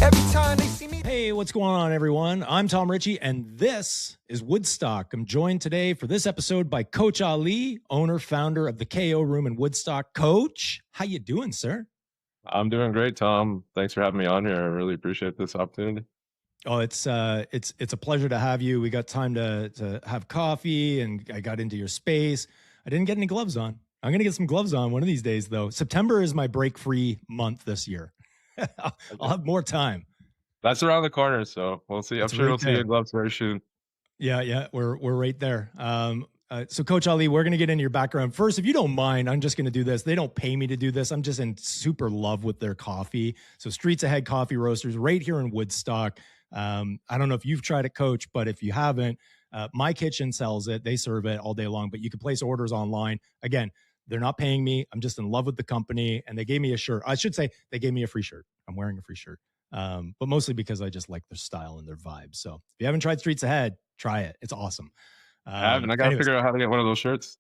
Every time they see me. Hey, what's going on, everyone? I'm Tom Ritchie, and this is Woodstock. I'm joined today for this episode by Coach Ali, owner, founder of the KO Room in Woodstock. Coach, how you doing, sir? I'm doing great, Tom. Thanks for having me on here. I really appreciate this opportunity. Oh, it's a pleasure to have you. We got time to have coffee, and I got into your space. I didn't get any gloves on. I'm gonna get some gloves on one of these days, though. September is my break-free month this year. I'll have more time. That's around the corner, so we'll see. It's I'm sure right we'll see there. your gloves very soon. Yeah, we're right there. So Coach Ali, we're going to get into your background. First, if you don't mind, I'm just going to do this. They don't pay me to do this. I'm just in super love with their coffee. So Streets Ahead Coffee Roasters right here in Woodstock. I don't know if you've tried it, Coach, but if you haven't, My Kitchen sells it. They serve it all day long, but you can place orders online. Again, they're not paying me. I'm just in love with the company, and they gave me a shirt. I should say they gave me a free shirt. I'm wearing a free shirt, but mostly because I just like their style and their vibe. So if you haven't tried Streets Ahead, try it. It's awesome. I haven't. I got to figure out how to get one of those shirts.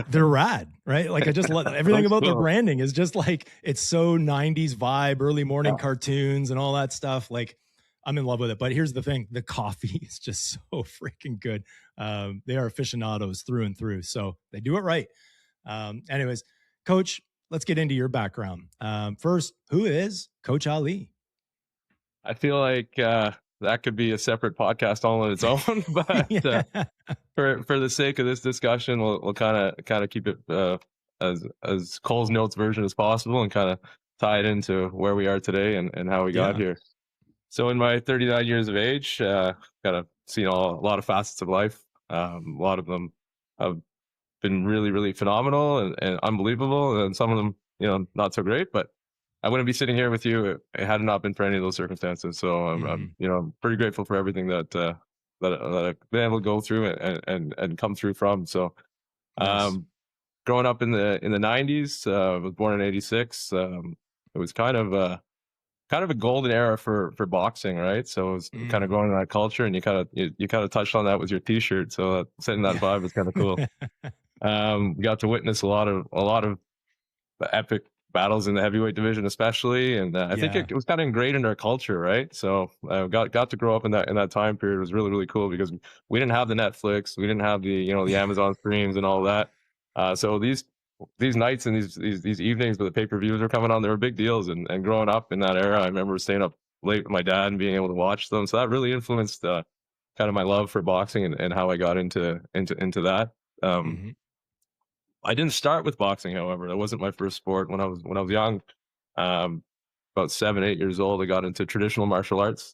They're rad, right? Like I just love everything about their branding is just like, it's so 90s vibe, early morning cartoons and all that stuff. Like I'm in love with it. But here's the thing. The coffee is just so freaking good. They are aficionados through and through. So they do it right. Anyways, Coach, let's get into your background. First, who is Coach Ali? I feel like that could be a separate podcast all on its own, but for the sake of this discussion, we'll kind of keep it as Cole's Notes version as possible, and kind of tie it into where we are today and how we got here. So in my 39 years of age, kind of seen a lot of facets of life. A lot of them have been really, really phenomenal and unbelievable, and some of them, not so great, but I wouldn't be sitting here with you had it not been for any of those circumstances. So I'm pretty grateful for everything that I've been able to go through and come through from. So, Nice. Growing up in the 90s, I was born in 86. It was kind of a golden era for boxing, right? So it was kind of going in that culture, and you kind of touched on that with your T-shirt. So setting that vibe was kind of cool. We got to witness a lot of epic battles in the heavyweight division, especially, and I think it was kind of ingrained in our culture, right? So got to grow up in that time period. It was really, really cool because we didn't have the Netflix, we didn't have the the Amazon streams and all that. So these nights and these evenings where the pay-per-views were coming on, they were big deals. And growing up in that era, I remember staying up late with my dad and being able to watch them. So that really influenced kind of my love for boxing and how I got into that. I didn't start with boxing, however. That wasn't my first sport. When I was young, about 7, 8 years old, I got into traditional martial arts,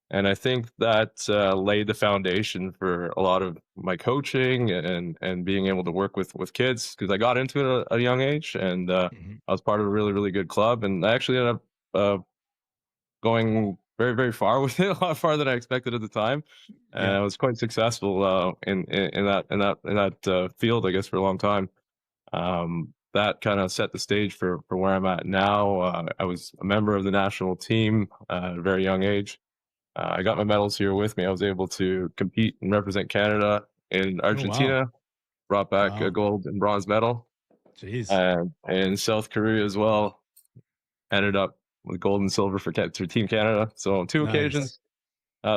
and I think that laid the foundation for a lot of my coaching and being able to work with kids, because I got into it at a young age, and I was part of a really, really good club, and I actually ended up going very, very far with it, a lot farther than I expected at the time. And I was quite successful in that field, I guess, for a long time. That kind of set the stage for where I'm at now. I was a member of the national team at a very young age. I got my medals here with me. I was able to compete and represent Canada in Argentina, brought back a gold and bronze medal. Jeez. And in South Korea as well, ended up with gold and silver for Team Canada. So on 2 occasions.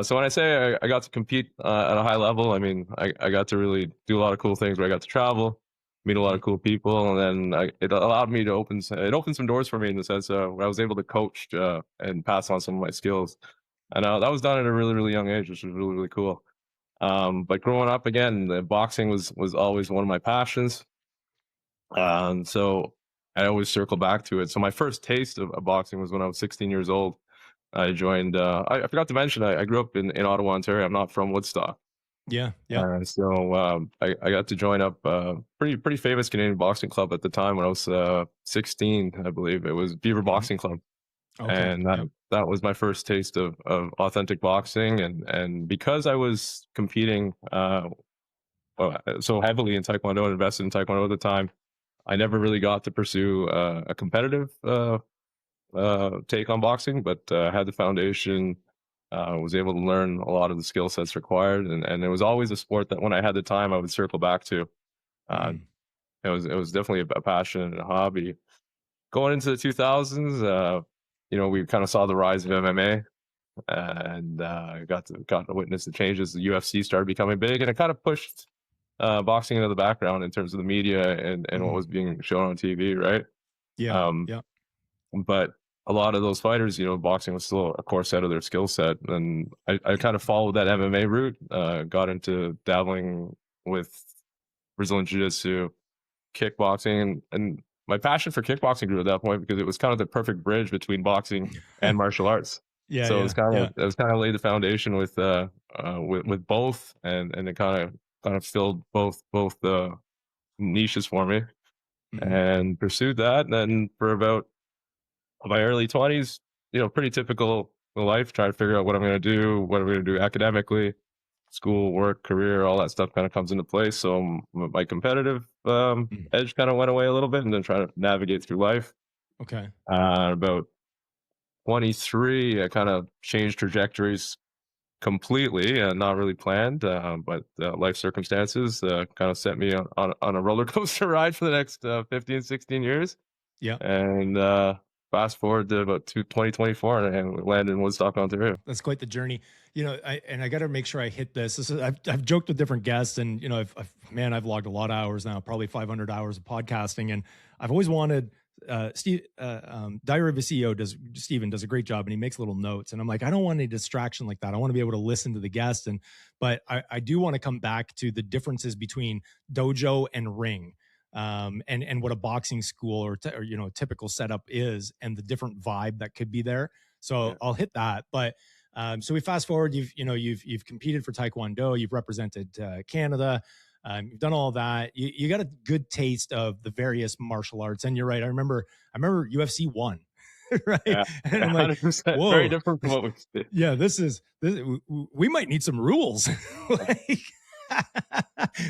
So when I say I got to compete at a high level, I mean, I got to really do a lot of cool things where I got to travel, meet a lot of cool people, and then it allowed me to open some doors for me in the sense where I was able to coach and pass on some of my skills. And that was done at a really, really young age, which was really, really cool. But growing up, again, the boxing was always one of my passions. So I always circle back to it. So my first taste of boxing was when I was 16 years old. I joined, I forgot to mention, I grew up in Ottawa, Ontario. I'm not from Woodstock. Yeah. So I got to join up a pretty famous Canadian boxing club at the time when I was 16, I believe. It was Beaver Boxing Club. Okay. And that was my first taste of authentic boxing. And because I was competing so heavily in Taekwondo and invested in Taekwondo at the time, I never really got to pursue a competitive take on boxing, but had the foundation, was able to learn a lot of the skill sets required. And it was always a sport that when I had the time, I would circle back to. It was definitely a passion and a hobby. Going into the 2000s, we kind of saw the rise of MMA, and got to witness the changes. The UFC started becoming big, and it kind of pushed boxing into the background in terms of the media and what Mhm. was being shown on TV, right? Yeah. Um, Yeah. but a lot of those fighters, boxing was still a core set of their skill set, and I kind of followed that MMA route. Got into dabbling with Brazilian Jiu-Jitsu, kickboxing, and my passion for kickboxing grew at that point because it was kind of the perfect bridge between boxing and martial arts. Yeah. So Yeah. Yeah. it was kind of laid the foundation with both, and it kind of filled both niches for me, Mhm. and pursued that. And then for about my early 20s, pretty typical life, trying to figure out what I'm going to do, what I'm going to do academically, school, work, career, all that stuff kind of comes into place. So my competitive Mhm. edge kind of went away a little bit, and then trying to navigate through life. Okay. About 23, I kind of changed trajectories completely, not really planned, but life circumstances kind of set me on a roller coaster ride for the next 15, 16 years. Yeah. And fast forward to about 2024, and we landed in Woodstock, Ontario. That's quite the journey. I got to make sure I hit this. I've joked with different guests, and I've logged a lot of hours now, probably 500 hours of podcasting, and I've always wanted. Diary of a CEO Steven does a great job, and he makes little notes, and I'm like, I don't want any distraction like that. I want to be able to listen to the guest, but I do want to come back to the differences between dojo and ring. And what a boxing school or typical setup is, and the different vibe that could be there. So Yeah. I'll hit that. But so we fast forward. You've competed for Taekwondo. You've represented Canada. You've done all that. You got a good taste of the various martial arts. And you're right. I remember UFC one, right? Yeah, And I'm like, 100%. Very whoa, different from what we did. yeah, we might need some rules. like, How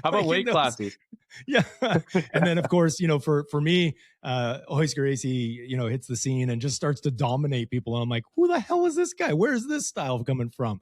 about like in weight those, classes? yeah. And then of course, for me, Hoist Gracie, hits the scene and just starts to dominate people. And I'm like, who the hell is this guy? Where's this style coming from?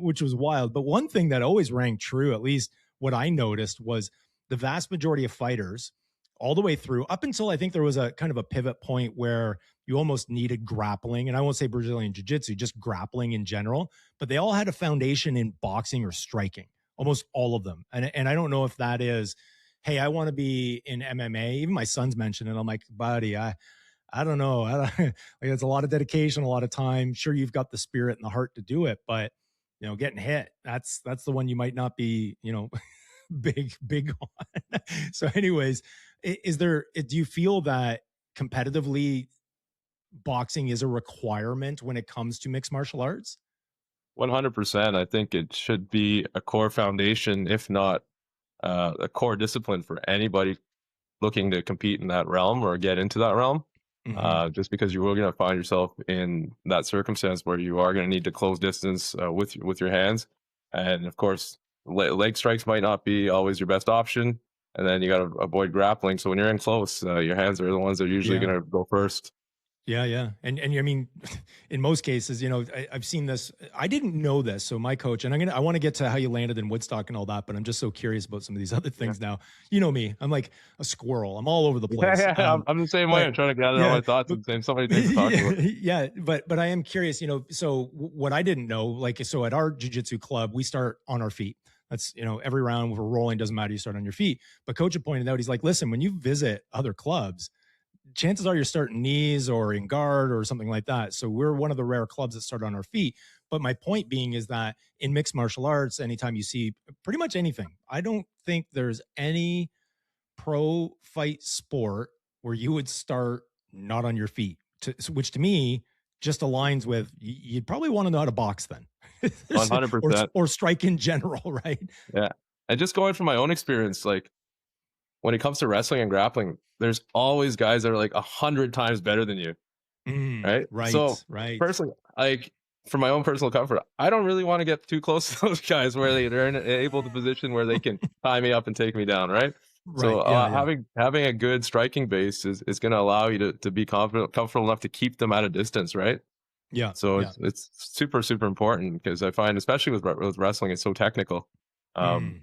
Which was wild. But one thing that always rang true, at least what I noticed, was the vast majority of fighters all the way through up until I think there was a kind of a pivot point where you almost needed grappling. And I won't say Brazilian jiu-jitsu, just grappling in general, but they all had a foundation in boxing or striking, almost all of them. And I don't know if that is, hey, I want to be in MMA. Even my son's mentioned it. I'm like, buddy, I don't know. Like, it's a lot of dedication, a lot of time. Sure, you've got the spirit and the heart to do it, but getting hit, that's the one you might not be, big on. So, anyways, do you feel that competitively boxing is a requirement when it comes to mixed martial arts? 100%. I think it should be a core foundation, if not a core discipline for anybody looking to compete in that realm or get into that realm. Hmm. Just because you are going to find yourself in that circumstance where you are going to need to close distance with your hands, and of course, leg strikes might not be always your best option. And then you got to avoid grappling. So when you're in close, your hands are the ones that are usually Yeah. going to go first. Yeah, yeah, and I mean, in most cases, I've seen this. I didn't know this, so my coach, and I want to get to how you landed in Woodstock and all that, but I'm just so curious about some of these other Yeah, things now. You know me, I'm like a squirrel. I'm all over the yeah, place. yeah. I'm the same way. But I'm trying to gather all yeah, my thoughts but and same so many things to talk about. yeah, but I am curious. So what I didn't know, like, so at our jujitsu club, we start on our feet. That's every round we're rolling, doesn't matter. You start on your feet. But coach had pointed out, he's like, listen, when you visit other clubs, chances are you're starting knees or in guard or something like that. So we're one of the rare clubs that start on our feet. But my point being is that in mixed martial arts, anytime you see pretty much anything, I don't think there's any pro fight sport where you would start not on your feet, which to me just aligns with you'd probably want to know how to box then. or 100%. or strike in general, right? Yeah. And just going from my own experience, like when it comes to wrestling and grappling, there's always guys that are like 100 times better than you. Right. So Right, right. personally, like for my own personal comfort, I don't really want to get too close to those guys where they're able to position where they can tie me up and take me down. Right. So Right. Yeah, yeah. having a good striking base is going to allow you to be comfortable enough to keep them at a distance. Right. Yeah. So Yeah. it's super, super important because I find, especially with wrestling, it's so technical. Um, Mm.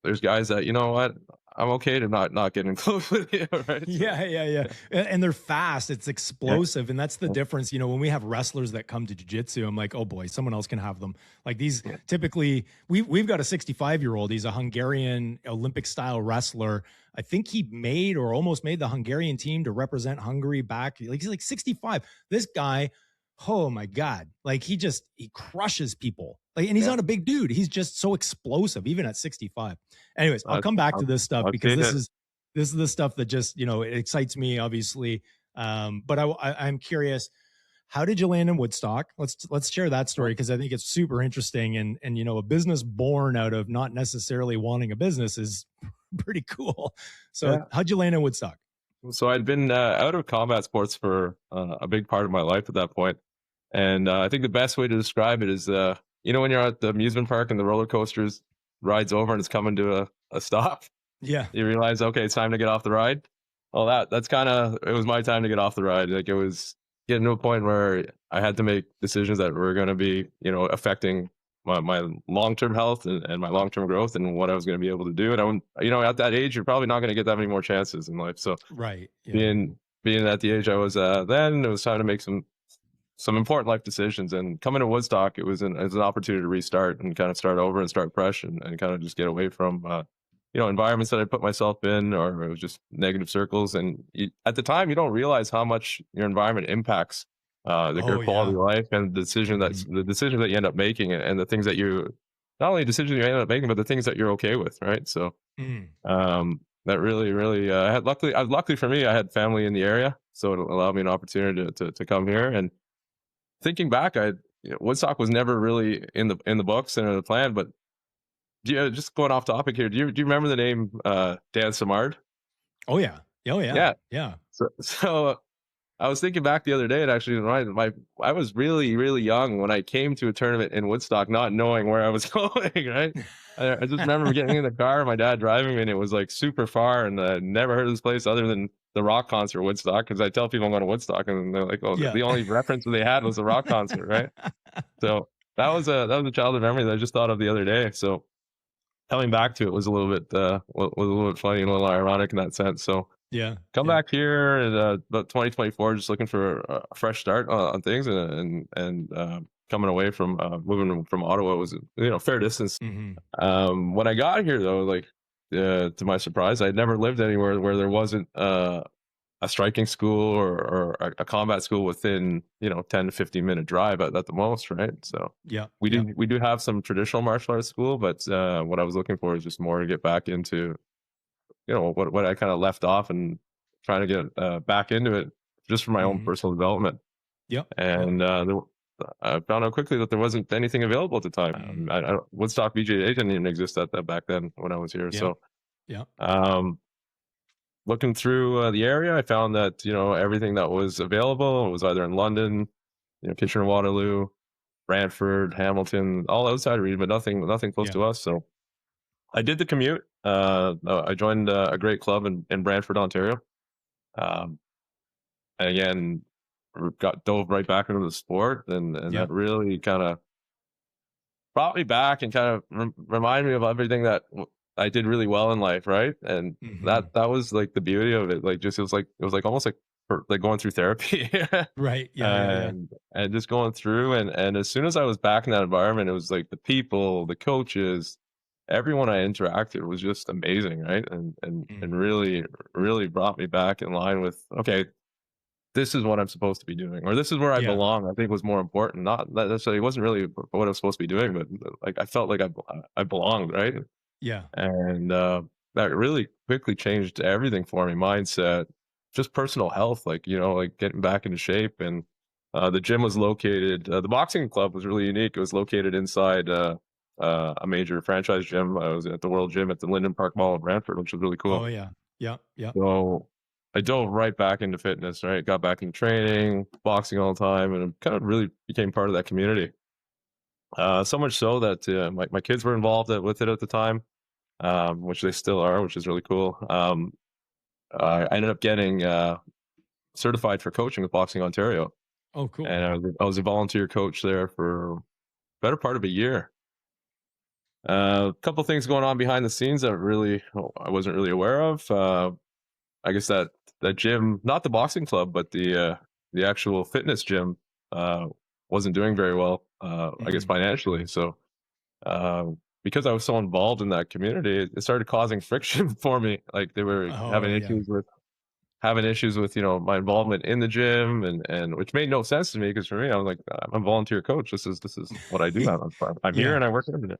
there's guys that, you know what? I'm okay to not getting close with you, right? So, Yeah, yeah, yeah. yeah, And they're fast. It's yeah, explosive. And that's the yeah, difference. You know, when we have wrestlers that come to jiu-jitsu, I'm like, oh boy, someone else can have them. Like these yeah. typically we've got a 65-year-old. He's a Hungarian Olympic style wrestler. I think he made or almost made the Hungarian team to represent Hungary back. Like he's like 65. This guy, oh my God. Like he crushes people. Like, and he's Yeah. not a big dude. He's just so explosive, even at 65. Anyways, I'll come back to this stuff I've because seen it. this is the stuff that just, you know, it excites me, obviously. But I'm curious, how did you land in Woodstock? Let's share that story because I think it's super interesting. And you know, a business born out of not necessarily wanting a business is pretty cool. So Yeah. how'd you land in Woodstock? So I'd been out of combat sports for a big part of my life at that point, and I think the best way to describe it is, you know, when you're at the amusement park and the roller coasters rides over and it's coming to a stop, Yeah. you realize, okay, it's time to get off the ride. Well, that's kind of it was my time to get off the ride. Like it was getting to a point where I had to make decisions that were going to be, you know, affecting my long-term health and my long-term growth and what I was going to be able to do. And I wouldn't, you know, at that age, you're probably not going to get that many more chances in life. So Right. Yeah. being at the age I was then, it was time to make some important life decisions. And coming to Woodstock, it was it was an opportunity to restart and kind of start over and start fresh and kind of just get away from you know, environments that I put myself in, or it was just negative circles. And at the time, you don't realize how much your environment impacts your Oh quality yeah. of life and Mhm. the decisions that you end up making, and the things that you not only decisions you end up making, but the things that you're okay with, right? So Mm. that really I was luckily for me, I had family in the area, so it allowed me an opportunity to come here. And thinking back, you know, Woodstock was never really in the books and in the plan. But just going off topic here, do you remember the name Dan Samard? Oh yeah. Oh yeah. Yeah. Yeah. So I was thinking back the other day, and actually, I was really young when I came to a tournament in Woodstock, not knowing where I was going. Right, I just remember getting in the car, my dad driving me, and it was like super far, and I never heard of this place other than the rock concert Woodstock. Because I tell people I'm going to Woodstock, and they're like, "Oh, Yeah. the only reference they had was the rock concert," right? So that was a childhood memory that I just thought of the other day. So coming back to it was a little bit was a little bit funny and a little ironic in that sense. So Yeah. come Yeah. back here in about 2024, just looking for a fresh start on things, coming away from moving from Ottawa was, you know, fair distance. Hmm. When I got here though, like to my surprise, I'd never lived anywhere where there wasn't a striking school or a combat school within, you know, 10 to 15 minute drive at the most, right? So Yeah. Yeah. we do have some traditional martial arts school, but what I was looking for is just more to get back into, you know, what I kind of left off and trying to get back into it just for my own Hmm. personal development. Yep. Yep. And I found out quickly that there wasn't anything available at the time. Mm. Woodstock BJJ didn't even exist at that back then when I was here. Yeah. So Yeah. um, looking through the area, I found that, you know, everything that was available was either in London, you know, Kitchener, Waterloo, Brantford, Hamilton, all outside region, but nothing close Yeah. to us. So I did the commute. I joined a great club in Brantford, Ontario. Um, and again, got dove right back into the sport, and Yeah. that really kind of brought me back and kind of reminded me of everything that I did really well in life, right? And Hmm. that was like the beauty of it. Like just it was like almost like like going through therapy, Right. Yeah. Yeah. Yeah. and just going through. And as soon as I was back in that environment, it was like the people, the coaches, everyone I interacted was just amazing, right? And Hmm. really brought me back in line with, okay, this is what I'm supposed to be doing, or this is where I Yeah. belong. I think was more important. Not necessarily, it wasn't really what I was supposed to be doing, but like I felt like I belonged, right? Yeah. And that really quickly changed everything for me. Mindset, just personal health, like, you know, like getting back into shape. And the gym was located. The boxing club was really unique. It was located inside a major franchise gym. I was at the World Gym at the Linden Park Mall in Brantford, which was really Oh cool. yeah. Yeah. Yeah. So I dove right back into fitness, right? Got back into training, boxing all the time, and kind of really became part of that community. So much so that my kids were involved with it at the time, which they still are, which is really cool. I ended up getting certified for coaching with Boxing Ontario, Oh, cool. and I was a volunteer coach there for better part of a year. A couple things going on behind the scenes that I wasn't really aware of. I guess that gym, not the boxing club, but the actual fitness gym, uh, wasn't doing very well. I guess Mhm. financially. So because I was so involved in that community, it started causing friction for me. Like they were Oh, yeah. having issues with my involvement in the gym, and which made no sense to me because for me, I was like, I'm a volunteer coach. This is what I do. I'm here Yeah, and I work in it.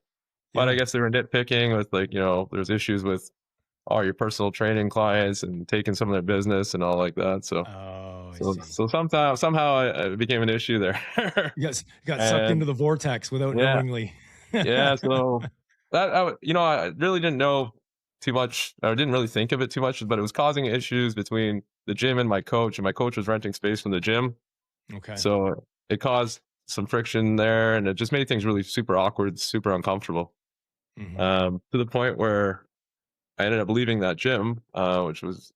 But I yeah. guess they were nitpicking with like there's issues with all your personal training clients and taking some of their business and all like that. So Oh, I so see. so somehow it became an issue there. You got sucked into And the vortex without yeah, knowingly. yeah. So I really didn't know too much, or didn't really think of it too much, but it was causing issues between the gym and my coach, was renting space from the gym. Okay. So it caused some friction there, and it just made things really super awkward, super uncomfortable. Mhm. To the point where I ended up leaving that gym, which was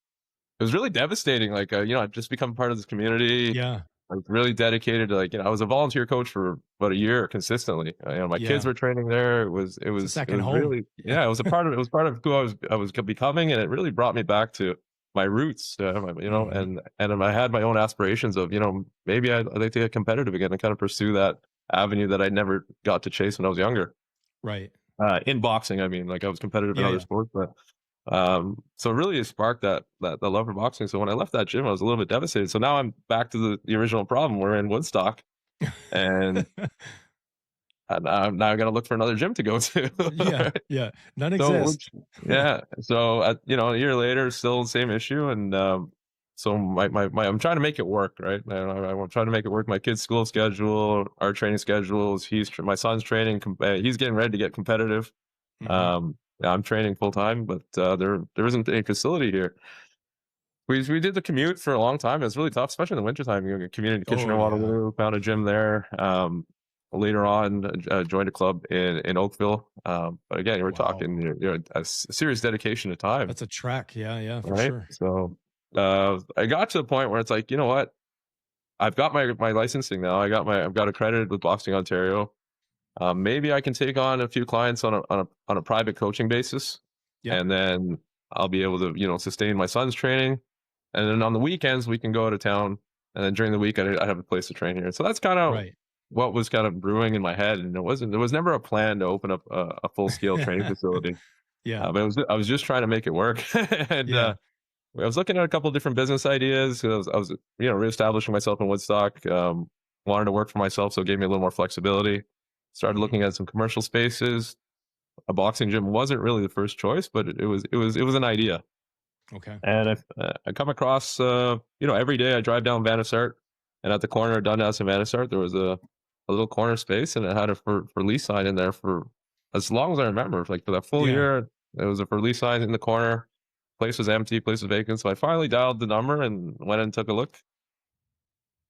it was really devastating. Like, I've just become part of this community. Yeah, I was really dedicated to I was a volunteer coach for about a year consistently. My kids yeah. were training there. It's a It second was home. really, yeah, it was part of who I was becoming, and it really brought me back to my roots. Mhm. And I had my own aspirations of maybe I'd like to get competitive again and kind of pursue that avenue that I never got to chase when I was younger. Right. In boxing, I mean, like I was competitive in Yeah, other yeah. sports, but so really it sparked that the love for boxing. So when I left that gym, I was a little bit devastated. So now I'm back to the original problem. We're in Woodstock, and now I got to look for another gym to go to. Yeah, Right? yeah. None So exist. yeah, so a year later, still the same issue, and so I'm trying to make it work, right? I'm trying to make it work. My kid's school schedule, our training schedules. My son's training. He's getting ready to get competitive. Mhm. Yeah, I'm training full time, but there isn't any facility here. We did the commute for a long time. It was really tough, especially in the wintertime. Community Oh, Kitchener yeah. Waterloo, found a gym there. Later on, joined a club in Oakville. But again, we're Wow. talking serious dedication to time, That's a trek. Yeah, yeah, for right? sure. So I got to the point where it's like, you know what? I've got my licensing now. I've got accredited with Boxing Ontario. Maybe I can take on a few clients on a private coaching basis, Yep. and then I'll be able to sustain my son's training, and then on the weekends we can go out of town, and then during the week I have a place to train here. So that's kind of Right. what was kind of brewing in my head, and there was never a plan to open up a full scale training facility, Yeah, but I was just trying to make it work, and yeah. I was looking at a couple of different business ideas. I was reestablishing myself in Woodstock. Wanted to work for myself, so it gave me a little more flexibility. Started Mhm. looking at some commercial spaces. A boxing gym wasn't really the first choice, but it was an idea. Okay. And I come across every day I drive down Vanissart, and at the corner of Dundas and Vanissart there was a little corner space, and it had a for lease sign in there for as long as I remember, like for that full Yeah. year. There was a for lease sign in the corner. Place was empty, place was vacant. So I finally dialed the number and went and took a look.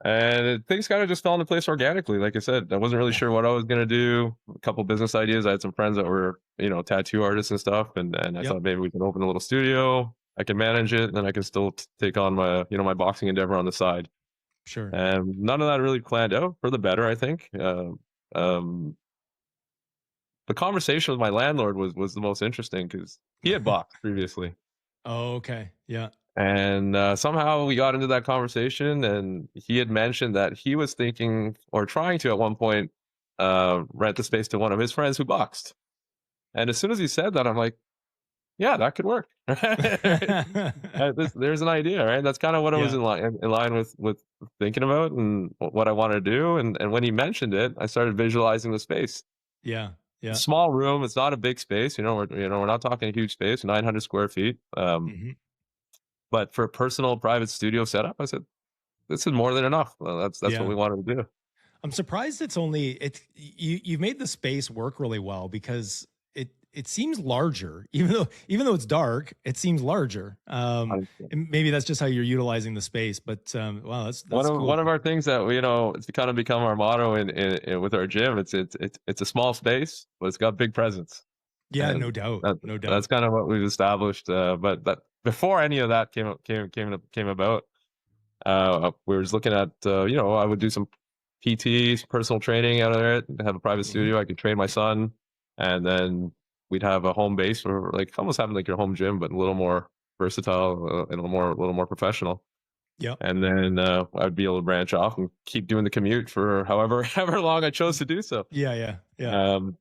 And things kind of just fell into place organically. Like I said, I wasn't really Yeah. sure what I was gonna do. A couple business ideas. I had some friends that were, tattoo artists and stuff, and I Yep. thought maybe we can open a little studio. I can manage it, and then I can still take on my boxing endeavor on the side. Sure. And none of that really planned out for the better, I think. Um, the conversation with my landlord was the most interesting because he had boxed previously. Oh, okay. Yeah. And somehow we got into that conversation, and he had mentioned that he was thinking or trying to at one point rent the space to one of his friends who boxed. And as soon as he said that, I'm like, yeah, that could work. There's an idea, right? That's kind of what I was Yeah. in line with thinking about and what I wanted to do. And when he mentioned it, I started visualizing the space. Yeah. Yeah. Small room. It's not a big space. We're not talking a huge space, 900 square feet. Mhm. But for a personal private studio setup, I said, this is more than enough. Well, that's what Yeah. we wanted to do. I'm surprised you've made the space work really well because it seems larger, even though it's dark, it seems larger. Honestly. And maybe that's just how you're utilizing the space. But wow, One that's of cool. one of our things that it's kind of become our motto with our gym. It's a small space, but it's got big presence, Yeah, and no doubt, no that's doubt. kind of what we've established. But that before any of that came about, we were just looking at I would do some PT, personal training out of it, have a private Hmm. studio. I could train my son, and then we'd have a home base or like almost having like your home gym, but a little more versatile and a little more professional. Yep. And then I'd be able to branch off and keep doing the commute for however however long I chose to do so. Yeah. Yeah. Yeah. Um,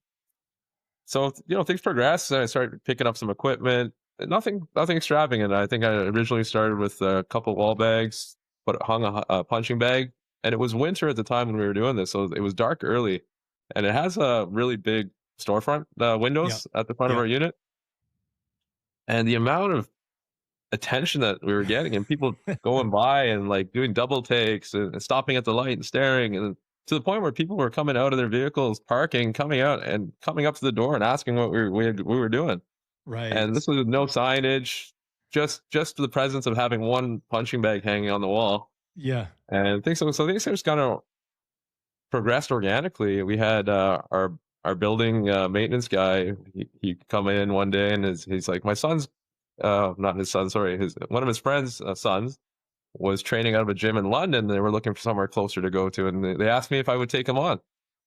so things progressed, and I started picking up some equipment. Nothing extravagant. I think I originally started with a couple wall bags, but hung a punching bag, and it was winter at the time when we were doing this, so it was dark early, and it has a really big storefront Yep. windows at the front of our Yep. unit, and the amount of attention that we were getting and people going by and like doing double takes and stopping at the light and staring and to the point where people were coming out of their vehicles, parking, coming out and coming up to the door and asking what we were doing. And Right. this was with no signage, just the presence of having one punching bag hanging on the wall. Yeah. And things so things just kind of progressed organically. We had our building maintenance guy. He come in one day and he's like, my son's not his son, sorry, his one of his friends' sons was training out of a gym in London. They were looking for somewhere closer to go to, and they asked me if I would take him on.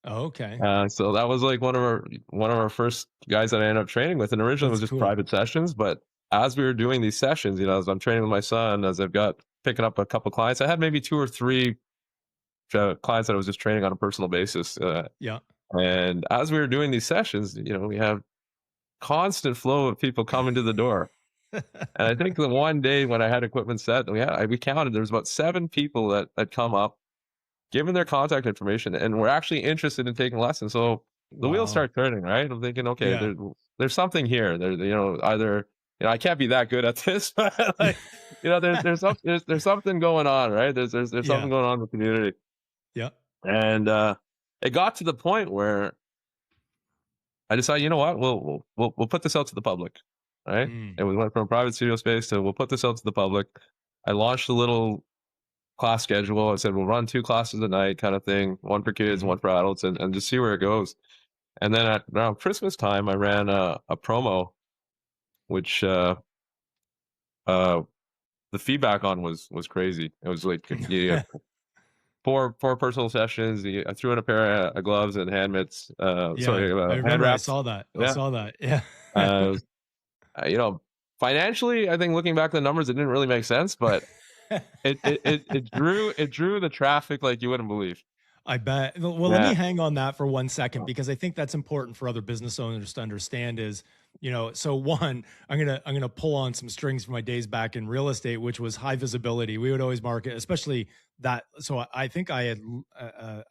Oh, okay. So that was like one of our first guys that I ended up training with, and originally it That's was just cool. private sessions. But as we were doing these sessions, as I'm training with my son, as I've got picking up a couple clients, I had maybe two or three clients that I was just training on a personal basis. Yeah. And as we were doing these sessions, we have constant flow of people coming to the door. And I think the one day when I had equipment set, we counted there was about 7 people that come up, given their contact information, and were actually interested in taking lessons. So the wheels Wow. start turning, right? I'm thinking, okay, Yeah. there's something here. There, either I can't be that good at this, but like, there's something going on, right? There's Yeah. something going on in the community, Yeah. and it got to the point where I decided, you know what, we'll put this out to the public, right? Mm. And we went from a private studio space to we'll put this out to the public. I launched a little class schedule. I said we'll run 2 classes a night, kind of thing, one for kids, Mhm. one for adults, and just see where it goes. And then at around Christmas time, I ran a promo, which uh, the feedback on was crazy. It was like four personal sessions. I threw in a pair of gloves and hand mitts. Yeah. Sorry, I hand remember I wraps. saw that. I Yeah. saw that. Yeah. Uh, Uh, you know, financially, I think looking back at the numbers, it didn't really make sense, but it drew the traffic like you wouldn't believe. I bet. Well, let me Yeah. hang on that for 1 second because I think that's important for other business owners to understand is, so one, I'm gonna pull on some strings from my days back in real estate, which was high visibility. We would always market, especially that. So I think I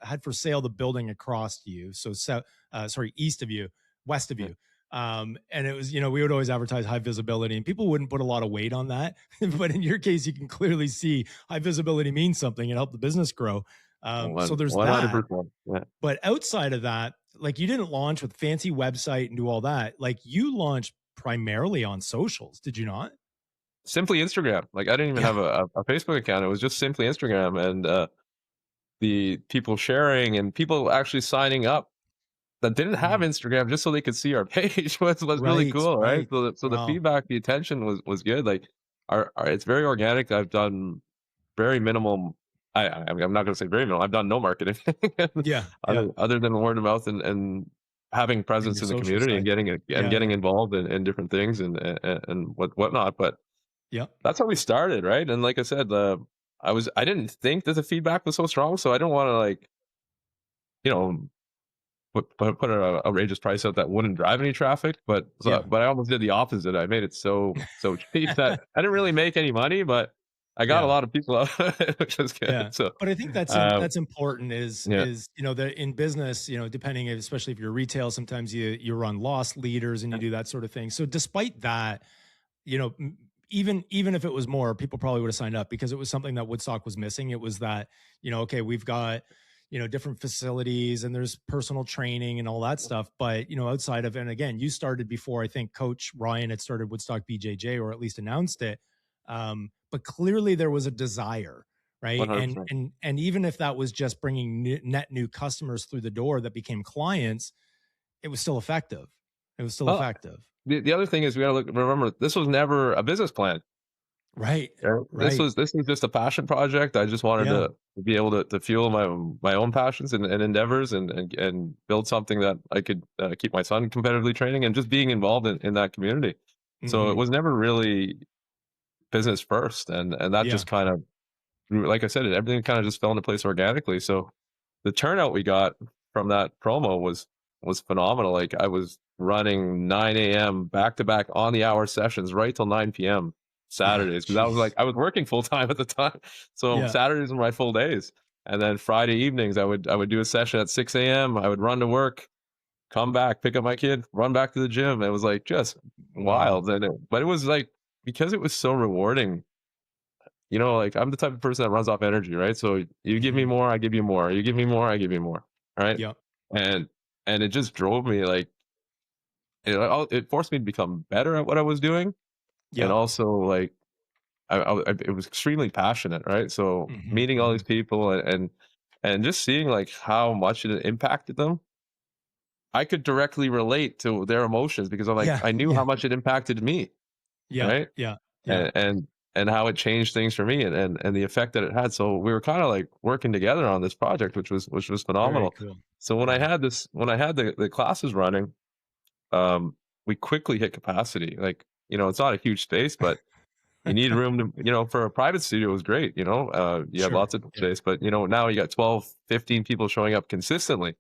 had for sale the building across to you. So sorry, east of you, west of Yeah. you. And it was, we would always advertise high visibility and people wouldn't put a lot of weight on that. But in your case, you can clearly see high visibility means something and help the business grow. So there's that. 100%. Yeah. But outside of that, like you didn't launch with fancy website and do all that. Like you launched primarily on socials, did you not? Simply Instagram. Like I didn't even Yeah. have a Facebook account. It was just simply Instagram, and the people sharing and people actually signing up that didn't have Mm. Instagram just so they could see our page was really Right. cool, right? Right. So the Wow. feedback, the attention was good. Like our it's very organic. I've done very minimal. I'm not going to say very minimal. I've done no marketing Yeah. Yeah. other than word of mouth and having And presence your in the social community and side. Yeah. getting Yeah. involved in different things and whatnot. But Yeah. that's how we started, right? And like I said, I didn't think that the feedback was so strong, so I don't want to like you know put an outrageous price out that wouldn't drive any traffic. Yeah. But I almost did the opposite. I made it so cheap that I didn't really make any money, but I got a Yeah. lot of people out, which was Yeah. good. So But I think um, that's important is yeah, that in business, depending especially if you're retail, sometimes you run loss leaders and you do that sort of thing. So despite that, even if it was more, people probably would have signed up because it was something that Woodstock was missing. It was that, okay, we've got, different facilities and there's personal training and all that stuff. But, outside of, and again, you started before I think Coach Ryan had started Woodstock BJJ or at least announced it. But clearly there was a desire, right? And 100%. and even if that was just bringing net new customers through the door that became clients, it was still effective. It was still Well, effective. the other thing is we got to remember this was never a business plan. Right. Yeah, Right. this was just a passion project. I just wanted Yeah. to be able to fuel my own passions and endeavors and build something that I could keep my son competitively training and just being involved in that community. So it Hmm. was never really business first, and that Yeah. just kind of like I said, everything kind of just fell into place organically. So the turnout we got from that promo was phenomenal. Like I was running 9 a.m. back to back on the hour sessions right till 9 p.m. Yeah. Saturdays because I was like Jeez. I was working full time at the time, so Yeah. Saturdays were my full days. And then Friday evenings, I would do a session at 6 a.m. I would run to work, come back, pick up my kid, run back to the gym. It was like just Wow. wild, but it was like because it was so rewarding, like I'm the type of person that runs off energy, right? So you give me Hmm. more, I give you more. You give me more, I give you more. Right. Yeah. And and it just drove me like it forced me to become better at what I was doing. And Yeah. also like it was extremely passionate, right? So Hmm. meeting all Hmm. these people and just seeing like how much it impacted them, I could directly relate to their emotions because I'm like, Yeah. I knew Yeah. how much it impacted me, Yeah. right? Yeah. Yeah. And how it changed things for me and the effect that it had. So we were kind of like working together on this project, which was Very phenomenal. cool. So Yeah. when I had the classes running, we quickly hit capacity. Like, it's not a huge space, but you need room to, for a private studio it was great, you had Sure. lots of Yeah. space, but now you got 12, 15 people showing up consistently.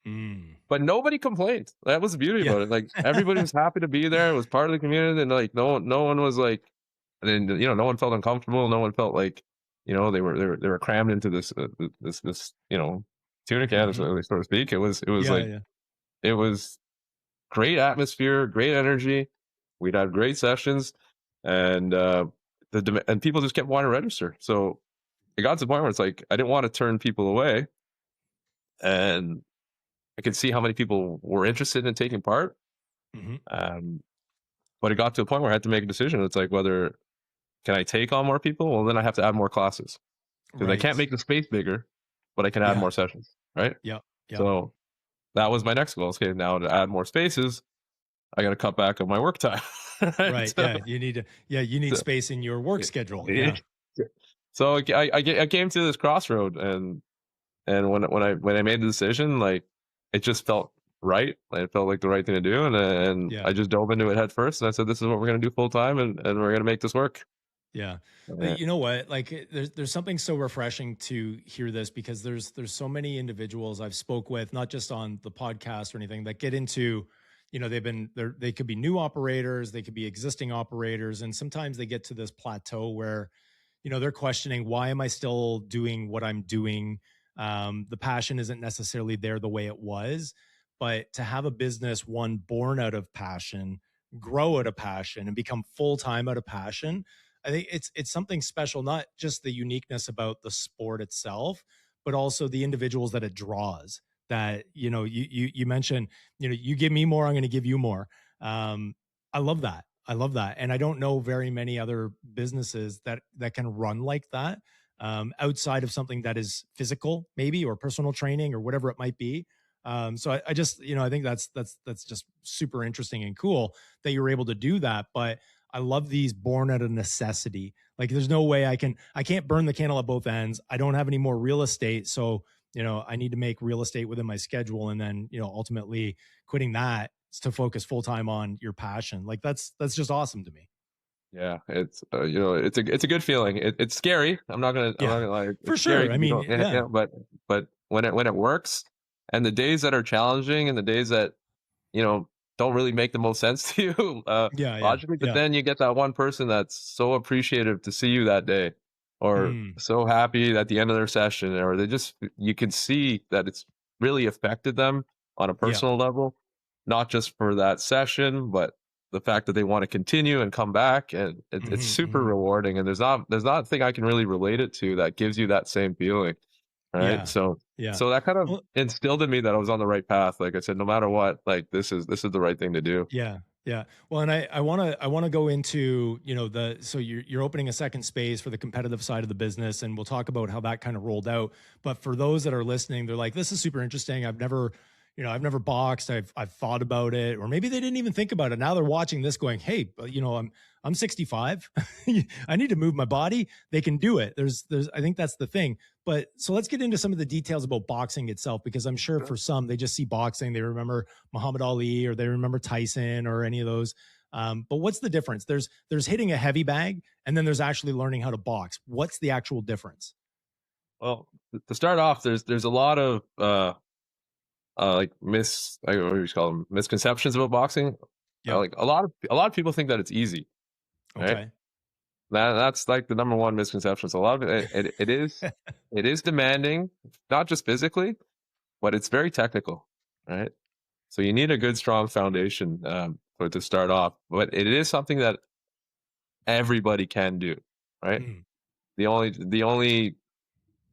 Mm. But nobody complained. That was the beauty Yeah. about it. Like everybody was happy to be there. It was part of the community, and like no one was like, and then no one felt uncomfortable. No one felt like, they were crammed into this tuna can, Hmm. so to speak. It was Yeah. like Yeah. it was great atmosphere, great energy. We'd had great sessions, and and people just kept wanting to register. So it got to the point where it's like I didn't want to turn people away, and I could see how many people were interested in taking part. Hmm. Um, but it got to a point where I had to make a decision. It's like whether can I take on more people? Well, then I have to add more classes because I can't Right. make the space bigger, but I can add Yeah. more sessions, right? Yeah. Yeah. So that was my next goal. Okay, now to add more spaces, I got to cut back on my work time. Right? Right. Yeah. You need to, yeah, you need So, space in your work schedule. Yeah. so I came to this crossroad, and when I made the decision, like it just felt right. Like, it felt like the right thing to do, and Yeah. I just dove into it head first. And I said, "This is what we're gonna do full time, and we're gonna make this work." Yeah. Yeah. You know what? Like there's something so refreshing to hear this because there's so many individuals I've spoke with, not just on the podcast or anything, that get into, they could be new operators, they could be existing operators, and sometimes they get to this plateau where, they're questioning, why am I still doing what I'm doing? The passion isn't necessarily there the way it was, but to have a business, one, born out of passion, grow out of passion, and become full time out of passion, I think it's something special, not just the uniqueness about the sport itself, but also the individuals that it draws. That you mentioned, you give me more, I'm going to give you more. Um, I love that. I love that, and I don't know very many other businesses that can run like that, outside of something that is physical, maybe, or personal training or whatever it might be. So I just, I think that's just super interesting and cool that you're able to do that. But I love these born out of necessity. Like there's no way I can't burn the candle at both ends. I don't have any more real estate. So, I need to make real estate within my schedule. And then, ultimately quitting that to focus full time on your passion. Like that's just awesome to me. Yeah, it's it's a good feeling. It's scary. I'm Yeah, not gonna lie. for It's scary sure. I because you mean, don't. Yeah, yeah. yeah, but when it works, and the days that are challenging, and the days that you know don't really make the most sense to you Yeah. Yeah. logically, but Yeah. then you get that one person that's so appreciative to see you that day, or Mm, so happy at the end of their session, or you can see that it's really affected them on a yeah. personal level, not just for that session, but the fact that they want to continue and come back, and it's Hmm. super Hmm. rewarding. And there's not a thing I can really relate it to that gives you that same feeling, right? Yeah. So Yeah. so that kind of Well, instilled in me that I was on the right path. Like I said, no matter what, like this is the right thing to do. yeah. Yeah. Well, and I want to go into, so you're opening a second space for the competitive side of the business, and we'll talk about how that kind of rolled out. But for those that are listening, they're like, this is super interesting. I've never, I've never boxed. I've thought about it, or maybe they didn't even think about it. Now they're watching this going, hey, I'm 65. I need to move my body. They can do it. I think that's the thing. But so let's get into some of the details about boxing itself, because I'm sure for some, they just see boxing, they remember Muhammad Ali, or they remember Tyson, or any of those. But what's the difference? There's hitting a heavy bag, and then there's actually learning how to box. What's the actual difference? Well, to start off, there's a lot of like what do you call them, misconceptions about boxing. Yeah. Like a lot of people think that it's easy, right? Okay. That's like the number one misconception. So a lot of it is demanding, not just physically, but it's very technical, right? So you need a good, strong foundation for it to start off. But it is something that everybody can do, right? Mm, The only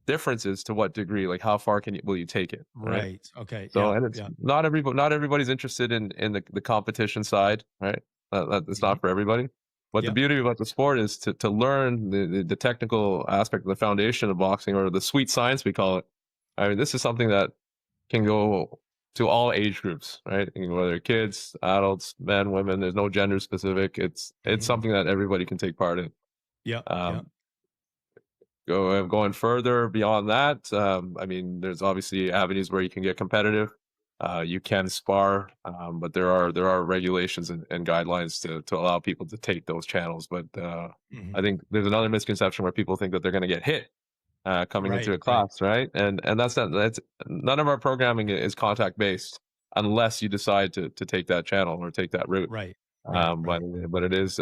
difference is to what degree, like how far will you take it, right? right. Okay. So, Yeah. and it's Yeah. not everybody's interested in the competition side, right? It's Mhm. not for everybody. But the Yeah. beauty about the sport is to learn the technical aspect, the foundation of boxing, or the sweet science, we call it. I mean, this is something that can go to all age groups, right? Whether kids, adults, men, women, there's no gender specific. It's Mhm. something that everybody can take part in. Yeah. Yeah. Um, going further beyond that, I mean, there's obviously avenues where you can get competitive. You can spar, but there are regulations and guidelines to allow people to take those channels. But Mhm. I think there's another misconception where people think that they're going to get hit coming into Right. a Right. class, right? And that's none of our programming is contact based unless you decide to take that channel or take that route. Right. Right. Um, but Right. but it is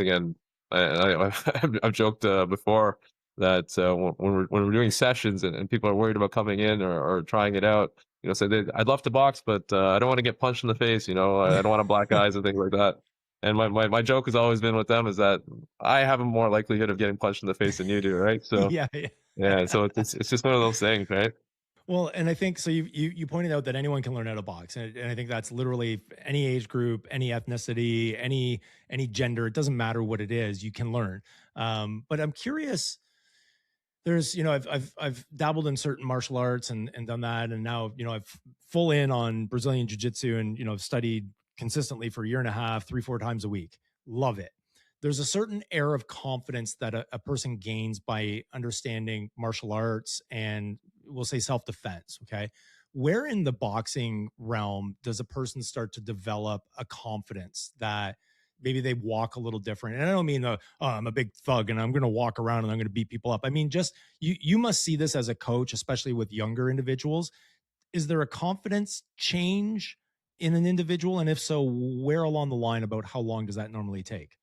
again. I've joked before that when we're doing sessions and people are worried about coming in or trying it out, say I'd love to box, but I don't want to get punched in the face. I don't want to black eyes and things like that. And my joke has always been with them is that I have a more likelihood of getting punched in the face than you do, right? So Yeah. Yeah. yeah, so it's just one of those things, right? Well, and I think so. You pointed out that anyone can learn how to box, and I think that's literally any age group, any ethnicity, any gender. It doesn't matter what it is. You can learn. But I'm curious. There's, I've dabbled in certain martial arts and done that, and now I've full in on Brazilian jiu jitsu, and I've studied consistently for a year and a half, 3-4 times a week. Love it. There's a certain air of confidence that a person gains by understanding martial arts and, we'll say, self defense. Okay. Where in the boxing realm does a person start to develop a confidence that maybe they walk a little different? And I don't mean, I'm a big thug and I'm going to walk around and I'm going to beat people up. I mean, just you must see this as a coach, especially with younger individuals. Is there a confidence change in an individual? And if so, where along the line, about how long does that normally take?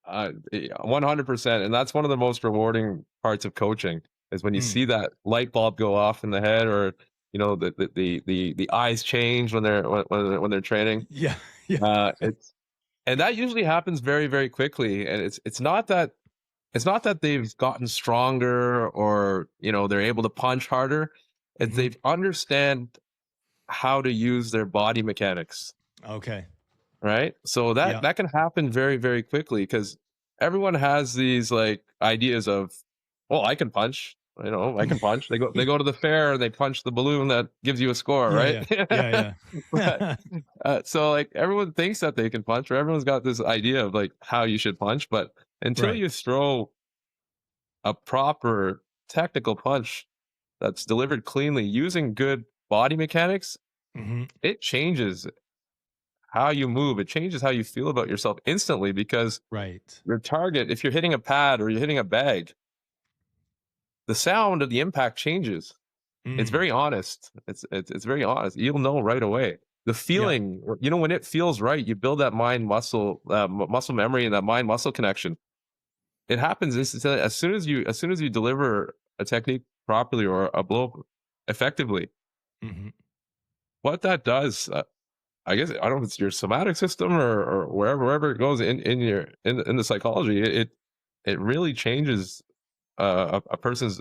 100%, and that's one of the most rewarding parts of coaching is when you Mm. see that light bulb go off in the head, or the eyes change when they're training. Yeah. Yeah. It's and that usually happens very, very quickly, and it's not that they've gotten stronger, or they're able to punch harder. It's Hmm. they understand how to use their body mechanics, Okay. right? So that Yeah. that can happen very, very quickly, because everyone has these like ideas of, well, I can punch. I can punch. They go to the fair and they punch the balloon that gives you a score, Yeah. right? Yeah. Yeah. But Yeah. so like everyone thinks that they can punch, or everyone's got this idea of like how you should punch, but until Right. you throw a proper technical punch that's delivered cleanly using good body mechanics, Hmm. it changes how you move. It changes how you feel about yourself instantly, because Right. your target, if you're hitting a pad or you're hitting a bag, the sound of the impact changes. It's Mm. very honest. It's very honest. You'll know right away. The Yeah. feeling, when it feels right, you build that mind muscle, muscle memory, and that mind muscle connection. It happens instantly as soon as you deliver a technique properly, or a blow effectively. Hmm. What that does, I guess, I don't know if it's your somatic system, or wherever it goes in the psychology. It really changes a person's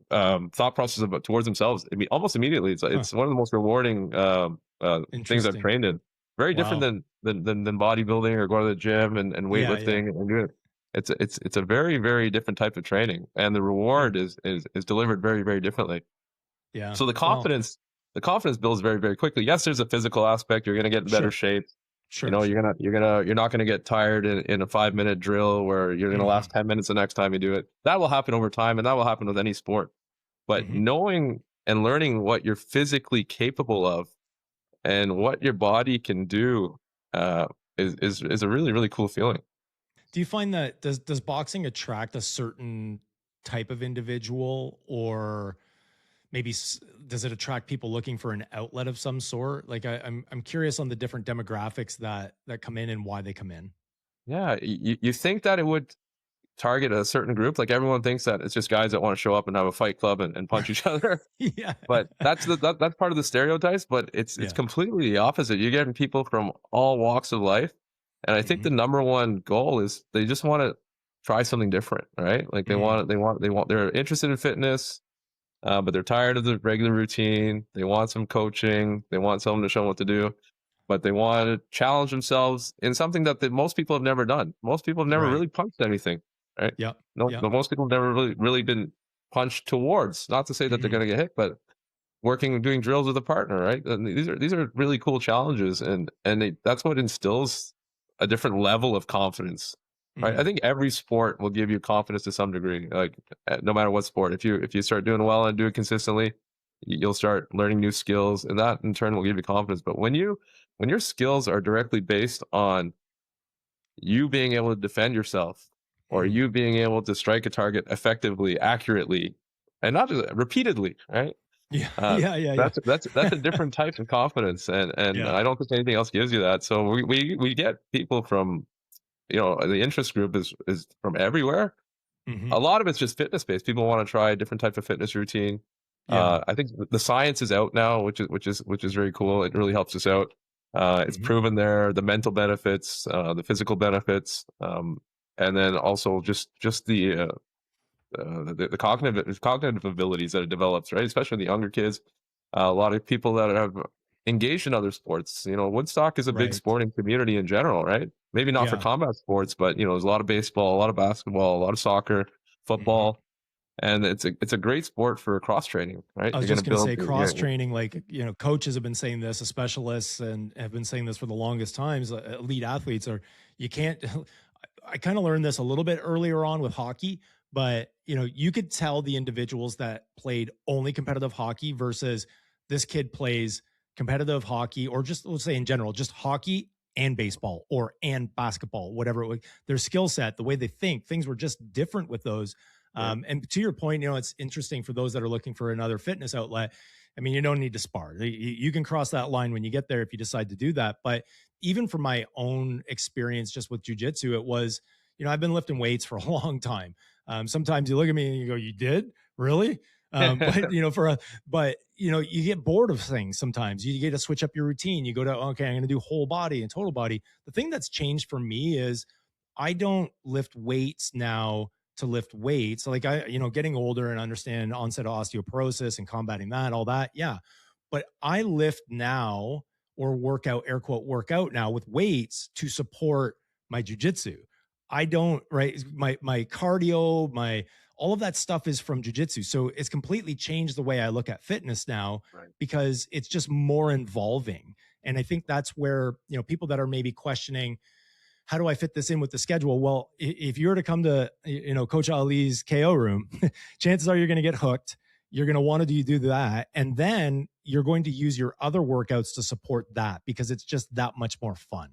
thought process about towards themselves. I mean, almost immediately. It's Huh. it's one of the most rewarding things I've Interesting. trained in. Very different Wow. than bodybuilding or going to the gym and Yeah. Yeah. weightlifting and doing it. It's a very, very different type of training, and the Hmm. reward is delivered very, very differently. Yeah. So the Well. confidence. the confidence builds very, very quickly. Yes, there's a physical aspect. You're going to get in better Sure. shape. You Sure. know, Sure. you're not going to get tired in a 5-minute drill where you're going to Hmm. last 10 minutes the next time you do it. That will happen over time, and that will happen with any sport. But Hmm. knowing and learning what you're physically capable of and what your body can do uh, is a really, really cool feeling. Do you find that does boxing attract a certain type of individual, or maybe does it attract people looking for an outlet of some sort? Like I'm curious on the different demographics that come in and why they come in. Yeah, you think that it would target a certain group? Like everyone thinks that it's just guys that want to show up and have a fight club and punch each other. Yeah. But that's part of the stereotypes, but it's Yeah. completely the opposite. You're getting people from all walks of life. And I think Hmm. the number one goal is they just want to try something different, right? Like Mm. they're interested in fitness, but they're tired of the regular routine. They want some coaching. They want someone to show them what to do, but they want to challenge themselves in something that most people have never done. Most people have never Right. really punched anything, right? Yep. No, Yep. but most people have never really been punched towards. Not to say that they're Hmm. going to get hit, but working and doing drills with a partner, right? And these are really cool challenges, and that's what instills a different level of confidence, right? I Hmm. think every sport will give you confidence to some degree, like no matter what sport. If you start doing well and do it consistently, you'll start learning new skills, and that in turn will give you confidence. But when your skills are directly based on you being able to defend yourself or Hmm. you being able to strike a target effectively, accurately, and not just repeatedly, right? Yeah. Uh, Yeah. Yeah. that's a Yeah. different type of confidence, and Yeah. I don't think anything else gives you that. So we get people from, you know, the interest group is from everywhere. Hmm. A lot of it's just fitness based. People want to try a different type of fitness routine. Yeah. I think the science is out now, which is very cool. It really helps us out. It's Hmm. proven there the mental benefits, the physical benefits, and then also just the cognitive abilities that it develops, right? Especially the younger kids. A lot of people that have engaged in other sports. You know, Woodstock is a big Right. sporting community in general, right? Maybe not for Yeah. combat sports, but you know, there's a lot of baseball, a lot of basketball, a lot of soccer, Hmm. football, and it's a great sport for cross training, right? I was You're going to just going to build. say cross training, like, coaches have been saying this, specialists, and have been saying this for the longest times. Elite athletes are, you can't, I kind of learned this a little bit earlier on with hockey, but you could tell the individuals that played only competitive hockey versus this kid plays competitive hockey, or just let's say in general, just hockey and baseball or and basketball, whatever it was, their skill set, the way they think, things were just different with those. Yeah. And to your point, it's interesting for those that are looking for another fitness outlet. I mean, you don't need to spar. You can cross that line when you get there if you decide to do that. But even from my own experience just with jujitsu, it was, I've been lifting weights for a long time. Sometimes you look at me and you go, "You did? Really?" But you get bored of things sometimes. You get to switch up your routine. You go to, okay, I'm going to do whole body and total body. The thing that's changed for me is I don't lift weights now to lift weights. So like getting older and understand onset of osteoporosis and combating that, all that. Yeah. But I lift now, or workout, air quote, workout now with weights to support my jujitsu. I don't, right? My cardio, my all of that stuff is from jujitsu. So it's completely changed the way I look at fitness now, Right. because it's just more involving. And I think that's where, people that are maybe questioning, how do I fit this in with the schedule? Well, if you were to come to, Coach Ali's KO room, chances are you're going to get hooked. You're going to want to do that. And then you're going to use your other workouts to support that, because it's just that much more fun.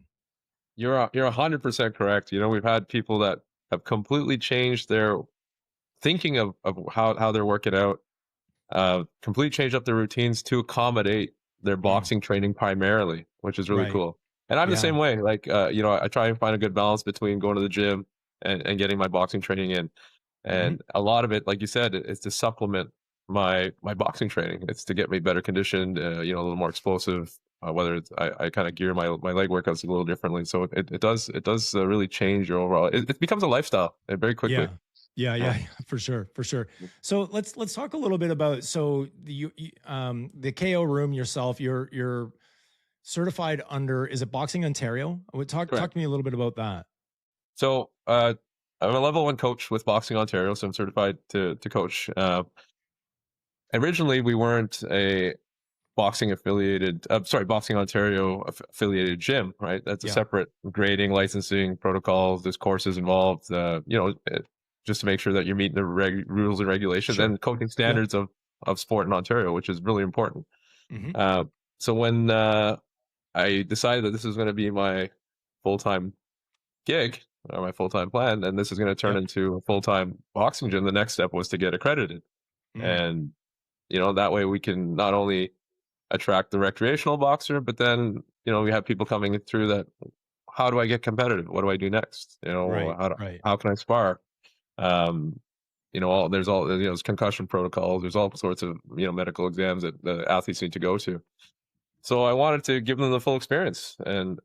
You're 100% correct. You know, we've had people that have completely changed their thinking of how they're working out, completely changed up their routines to accommodate their Mm, boxing training primarily, which is really right. cool. And I'm the Yeah. same way. Like, you know, I try and find a good balance between going to the gym and getting my boxing training in. Hmm. And a lot of it, like you said, is to supplement my boxing training. It's to get me better conditioned, you know, a little more explosive. Whether it's I kind of gear my leg workouts a little differently, so it does really change your overall. It becomes a lifestyle very quickly. Yeah. Yeah, Yeah. yeah, yeah, for sure, for sure. So let's talk a little bit about, so the KO room yourself. You're certified under, is it Boxing Ontario? Talk Correct. to me a little bit about that. So I'm a level one coach with Boxing Ontario, so I'm certified to coach. Originally, we weren't a boxing affiliated, Boxing Ontario affiliated gym, right? That's a Yeah. separate grading, licensing protocols. There's courses involved, just to make sure that you're meeting the rules and regulations Sure. and coaching Yeah. standards of sport in Ontario, which is really important. Hmm. So when I decided that this is going to be my full-time gig or my full-time plan, and this is going to turn Yep. into a full-time boxing gym, the next step was to get accredited. Mm. And, that way we can not only attract the recreational boxer, but then, we have people coming through that, how do I get competitive? What do I do next? Right. Right. How can I spar? Um, there's concussion protocols. There's all sorts of, medical exams that the athletes need to go to. So I wanted to give them the full experience, and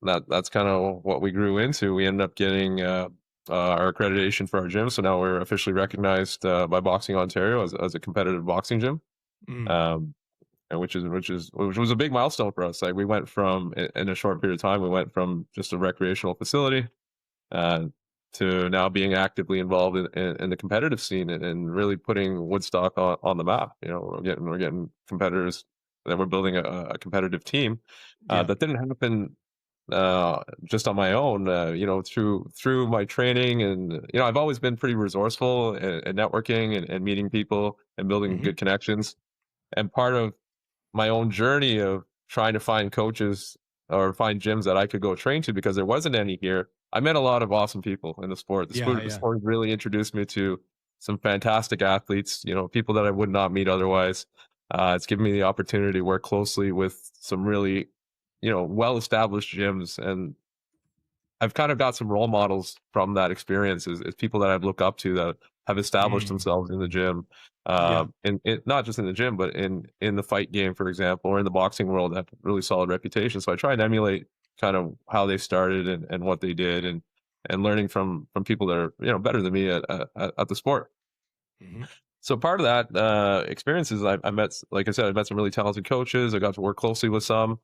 that's kind of what we grew into. We ended up getting our accreditation for our gym, so now we're officially recognized by Boxing Ontario as a competitive boxing gym, Mm. and which was a big milestone for us. Like we went from in a short period of time, we went from just a recreational facility uh, to now being actively involved in the competitive scene and really putting Woodstock on the map. We're getting competitors, and we're building a competitive team Yeah. that didn't happen just on my own. Through my training, and I've always been pretty resourceful and networking and meeting people and building Hmm. good connections. And part of my own journey of trying to find coaches or find gyms that I could go train to, because there wasn't any here. I met a lot of awesome people in the sport. Yeah. The Yeah. sport really introduced me to some fantastic athletes, people that I would not meet otherwise. It's given me the opportunity to work closely with some really, well-established gyms. And I've kind of got some role models from that experience is people that I've looked up to that have established Mm. themselves in the gym, Yeah. not just in the gym, but in the fight game, for example, or in the boxing world, have really solid reputation. So I try and emulate kind of how they started and what they did, and learning from people that are better than me at the sport. Hmm. So part of that experience is I met, like I said, I met some really talented coaches. I got to work closely with some.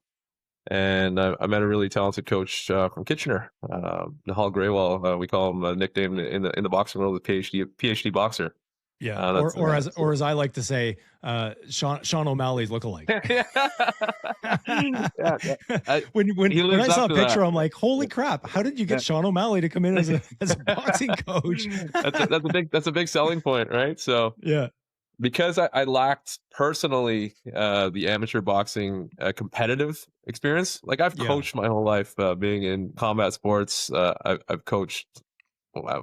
And I met a really talented coach from Kitchener, Nahal Graywall. We call him a nickname in the boxing world, the PhD boxer. Yeah. That's Or as I like to say, Sean O'Malley's lookalike. yeah. He When I lives saw up a to picture, that. I'm like, holy crap! How did you get Sean O'Malley to come in as a boxing coach? That's a big selling point, right? So Yeah. because I lacked personally the amateur boxing competitive experience. Like I've Yeah. coached my whole life, being in combat sports. I've coached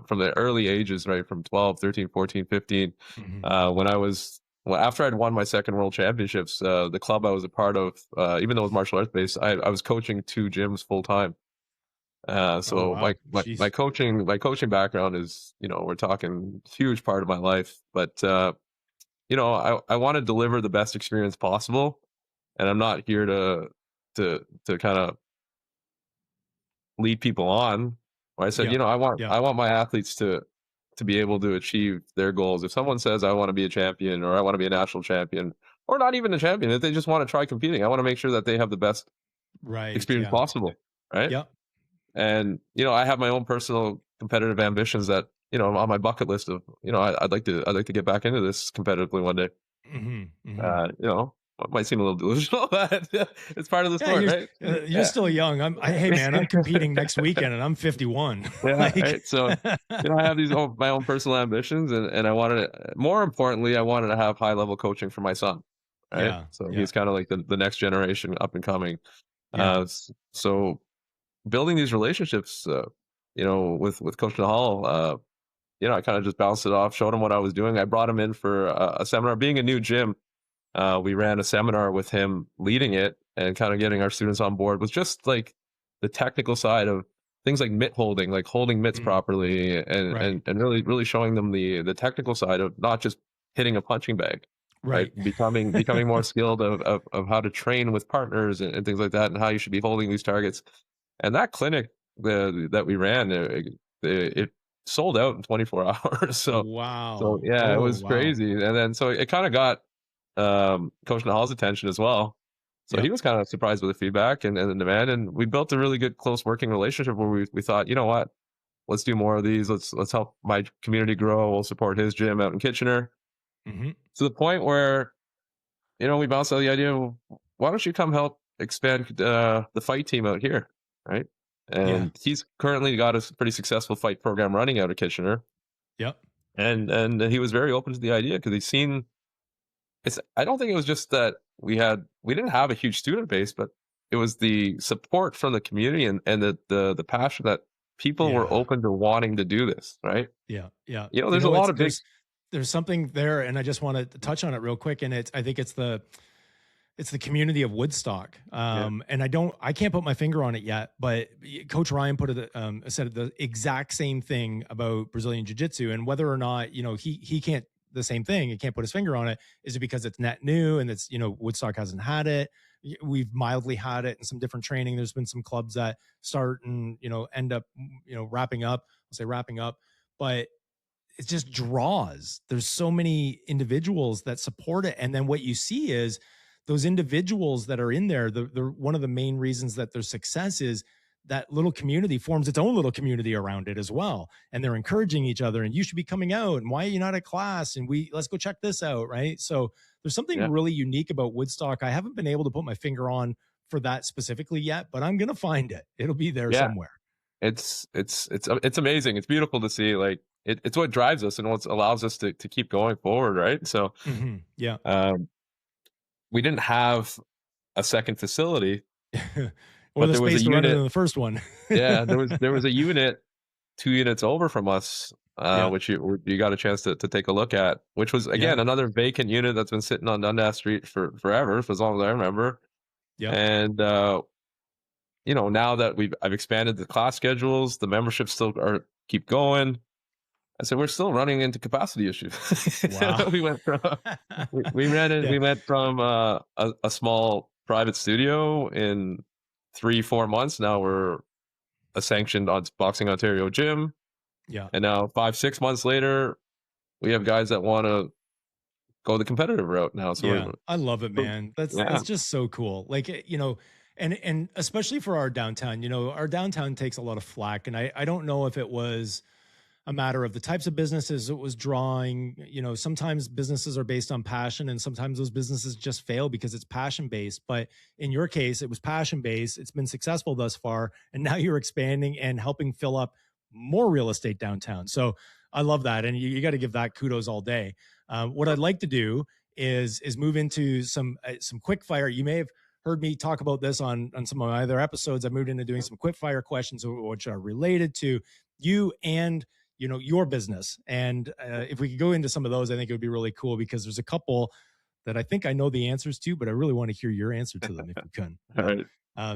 from the early ages, right, from 12, 13, 14, 15. Hmm. When I was after I'd won my second world championships, the club I was a part of, even though it was martial arts based, I was coaching two gyms full time. Oh So wow. my Jeez. coaching background is, we're talking huge part of my life. But I want to deliver the best experience possible, and I'm not here to kind of lead people on. I said, Yeah. I Yeah. want my athletes to be able to achieve their goals. If someone says I want to be a champion, or I want to be a national champion, or not even a champion, if they just want to try competing, I want to make sure that they have the best Right. experience Yeah. possible, right? Yeah. And I have my own personal competitive ambitions that on my bucket list of I'd like to get back into this competitively one day. Hmm. Hmm. It might seem a little delusional, but it's part of the Yeah. sport, right? You're Yeah. still young. Hey man, I'm competing next weekend, and I'm 51. Yeah, Like. right. So, I have my own personal ambitions, and I wanted to, more importantly, I wanted to have high level coaching for my son, right? Yeah. So Yeah. he's kind of like the next generation up and coming. Yeah. So building these relationships, with Coach Nahal, I kind of just bounced it off, showed him what I was doing. I brought him in for a seminar. Being a new gym, we ran a seminar with him leading it, and kind of getting our students on board with just like the technical side of things like mitt holding, like holding mitts Mm. properly, and Right. really showing them the technical side of not just hitting a punching bag, right? Right. Becoming more skilled of how to train with partners and things like that, and how you should be holding these targets. And that clinic that we ran, it sold out in 24 hours. So Wow. yeah, it Oh was wow. crazy. And then so it kind of got Coach Nahal's attention as well. So Yeah. he was kind of surprised with the feedback and the demand, and we built a really good, close working relationship where we thought, you know what, let's do more of these. Let's help my community grow. We'll support his gym out in Kitchener, Hmm. to the point where we bounced out the idea, well, why don't you come help expand the fight team out here, right? Yeah. And he's currently got a pretty successful fight program running out of Kitchener, Yep. and he was very open to the idea because he's seen. I don't think it was just that we didn't have a huge student base, but it was the support from the community and the passion that people were Yeah. open to wanting to do this, right? Yeah. Yeah. There's a lot of big. There's something there, and I just want to touch on it real quick. And I think it's the community of Woodstock. Yeah. And I can't put my finger on it yet, but Coach Ryan said the exact same thing about Brazilian Jiu-Jitsu, and whether or not, he can't, the same thing, he can't put his finger on it. Is it because it's net new and it's, Woodstock hasn't had it? We've mildly had it in some different training. There's been some clubs that start and, end up, wrapping up, I'll say wrapping up, but it just draws. There's so many individuals that support it. And then what you see is those individuals that are in there, the one of the main reasons that their success is that little community forms its own little community around it as well. And they're encouraging each other, and you should be coming out, and why are you not at class? And let's go check this out. Right. So there's something really unique about Woodstock. I haven't been able to put my finger on for that specifically yet, but I'm going to find it. It'll be there somewhere. It's amazing. It's beautiful to see. Like it's what drives us and what allows us to keep going forward. Right. So, we didn't have a second facility, or the space to run it in the first one. Yeah, there was a unit 2 units over from us, which you got a chance to take a look at, which was again another vacant unit that's been sitting on Dundas Street for forever, for as long as I remember. Yeah, and now that I've expanded the class schedules, the memberships still keep going. I said we're still running into capacity issues. Wow. we went from we went from a small private studio in 3-4 months. Now we're a sanctioned Boxing Ontario gym. Yeah. And now 5-6 months later, we have guys that want to go the competitive route now. So I love it, man. That's just so cool. Like, and especially for our downtown, our downtown takes a lot of flack. And I don't know if it was a matter of the types of businesses it was drawing. Sometimes businesses are based on passion, and sometimes those businesses just fail because it's passion based. But in your case, it was passion based. It's been successful thus far, and now you're expanding and helping fill up more real estate downtown. So I love that, and you got to give that kudos all day. What I'd like to do is move into some quick fire. You may have heard me talk about this on some of my other episodes. I moved into doing some quick fire questions which are related to you and your business. And if we could go into some of those, I think it would be really cool, because there's a couple that I think I know the answers to, but I really want to hear your answer to them if you can. All right.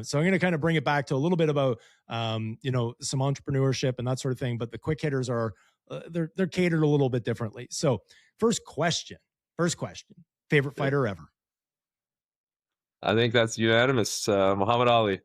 So I'm going to kind of bring it back to a little bit about, some entrepreneurship and that sort of thing, but the quick hitters are, they're catered a little bit differently. So first question, favorite fighter ever? I think that's unanimous. Muhammad Ali.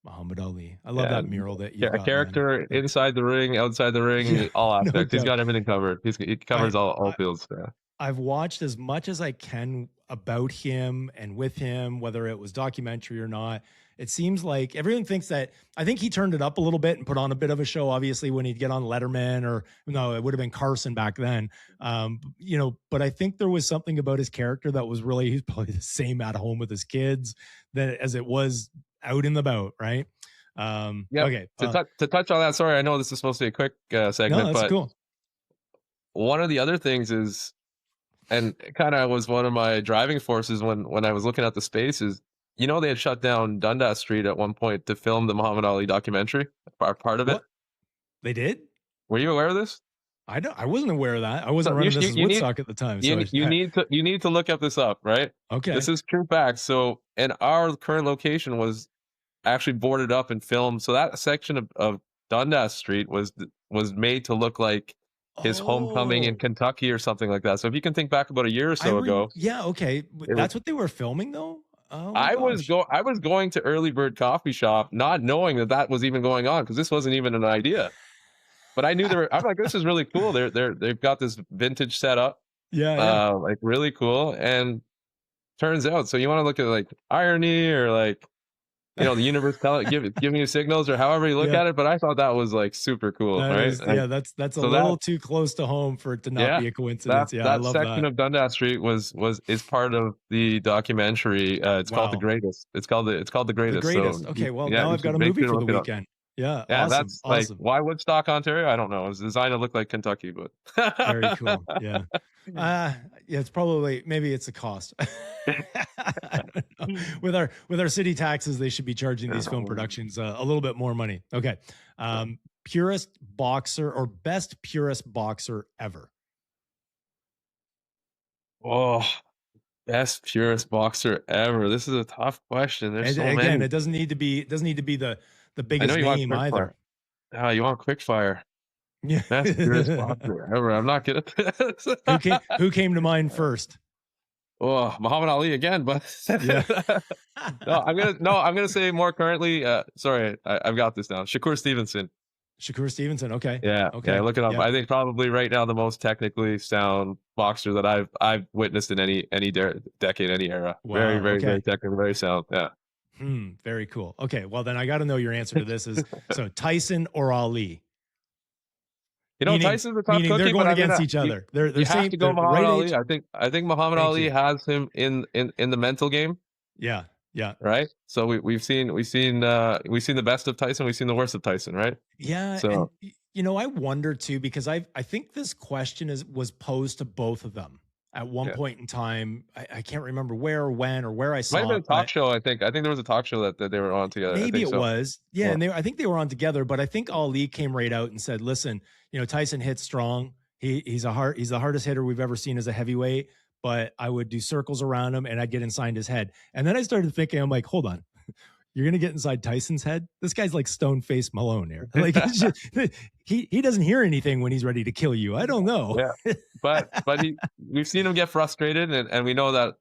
Muhammad Ali. I love that mural that you got. Character inside the ring, outside the ring, all aspects. He's got everything covered. He covers all fields. Yeah. I've watched as much as I can about him and with him, whether it was documentary or not. It seems like everyone thinks that, I think he turned it up a little bit and put on a bit of a show, obviously, when he'd get on Letterman, or no, it would have been Carson back then. But I think there was something about his character that was really, he's probably the same at home with his kids as it was out in the boat, right? Okay. To touch on that, sorry, I know this is supposed to be a quick segment, no, that's but cool. One of the other things is, and kind of was one of my driving forces when I was looking at the space, is, they had shut down Dundas Street at one point to film the Muhammad Ali documentary, part of it. They did? Were you aware of this? I wasn't aware of that. I wasn't running this as Woodstock at the time. You need to look up this up, right? Okay. This is true facts. So, and our current location was actually boarded up and filmed. So that section of Dundas Street was made to look like his homecoming in Kentucky or something like that. So if you can think back about a year or so ago. Yeah, okay. That's what they were filming though? Oh, I was going to Early Bird Coffee Shop not knowing that was even going on, because this wasn't even an idea. But I knew I'm like, this is really cool. They've got this vintage setup. Yeah. Like really cool. And turns out, so you want to look at like irony or like the universe giving you signals or however you look Yeah. at it. But I thought that was like super cool, That right? is, yeah, that's a So that little too close to home for it to not yeah, be a coincidence. Yeah, I that love section that. of Dundas Street is part of the documentary. It's called The Wow. Greatest. It's called The The Greatest. So greatest. Okay, well, yeah, now you I've got should a make movie sure to for the look it up. weekend. Yeah, Yeah, awesome. that's like Awesome. why Woodstock, Ontario. I don't know. It was designed to look like Kentucky, but Very cool. Yeah. Yeah, it's probably maybe it's a cost. I don't know. With our city taxes, they should be charging these film productions a little bit more money. Okay. Purest boxer or best purest boxer ever. oh, best purest boxer ever. This is a tough question. There's And so again, many. it doesn't need to be the I know biggest you want name quick either. fire. Ah, you want quick fire. Yeah. Best purest boxer ever. I'm not good at this. Who came to mind first? Oh, Muhammad Ali again, but Yeah. I'm gonna say more currently. Sorry, I've got this now. Shakur Stevenson. Shakur Stevenson. Okay. Yeah, Okay. look it up. Yeah. I think probably right now the most technically sound boxer that I've witnessed in any decade, any era. Very, Wow. very, Okay. very technical, very sound. Yeah. Very cool. Okay. Well, then I got to know your answer to this is so Tyson or Ali? Meaning, Tyson's a tough meaning they're cookie, but going I mean, against each other. They're you have same. to go They're the Muhammad right Ali. age. I think Muhammad Thank Ali you. has him in the mental game, Yeah. Yeah. right? So we've seen the best of Tyson, we've seen the worst of Tyson, right? Yeah. And So I wonder too, because I think this question was posed to both of them at one yeah. point in time. I can't remember where or when or where I Might have saw been a it, talk but show. I think there was a talk show that they were on together. I maybe think it so. was. Yeah. Yeah. And I think they were on together, but I think Ali came right out and said, listen, Tyson hits strong. He's the hardest hitter we've ever seen as a heavyweight, but I would do circles around him and I'd get inside his head. And then I started thinking, I'm like, hold on. You're going to get inside Tyson's head? This guy's like stone-faced Malone here. Like he doesn't hear anything when he's ready to kill you. I don't know. Yeah. But we've seen him get frustrated, and we know that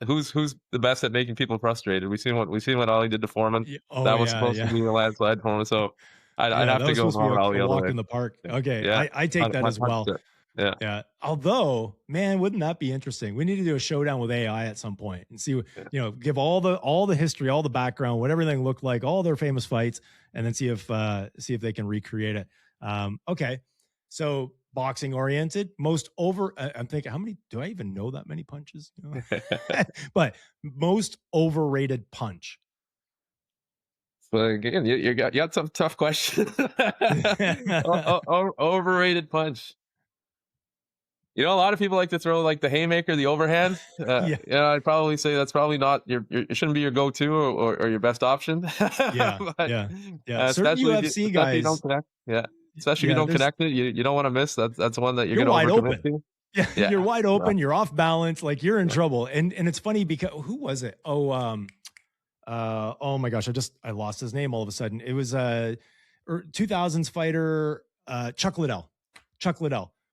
who's the best at making people frustrated. We've seen what Ali did to Foreman. Oh, That was yeah, supposed to be a landslide for him. So I'd yeah, have that to was go supposed to be Muhammad Ali a all the walk way. in the park. Okay, Yeah. I take that as well. 100%. Yeah. Yeah. Although, man, wouldn't that be interesting? We need to do a showdown with AI at some point and see, give all the history, all the background, what everything looked like, all their famous fights, and then see if they can recreate it. Okay. So boxing oriented, I'm thinking, how many do I even know that many punches? But most overrated punch. So again, you got some tough questions. Overrated punch. A lot of people like to throw like the haymaker, the overhand. Yeah. I'd probably say that's probably not it shouldn't be your go-to or your best option. Yeah. But, yeah. Certain UFC guys. You don't connect. Yeah. Especially if you don't connect it, you don't want to miss. That's one that you're going wide to open. to. Yeah, you're wide open. You're off balance. Like you're in trouble. And it's funny because who was it? Oh my gosh, I lost his name all of a sudden. It was 2000s fighter Chuck Liddell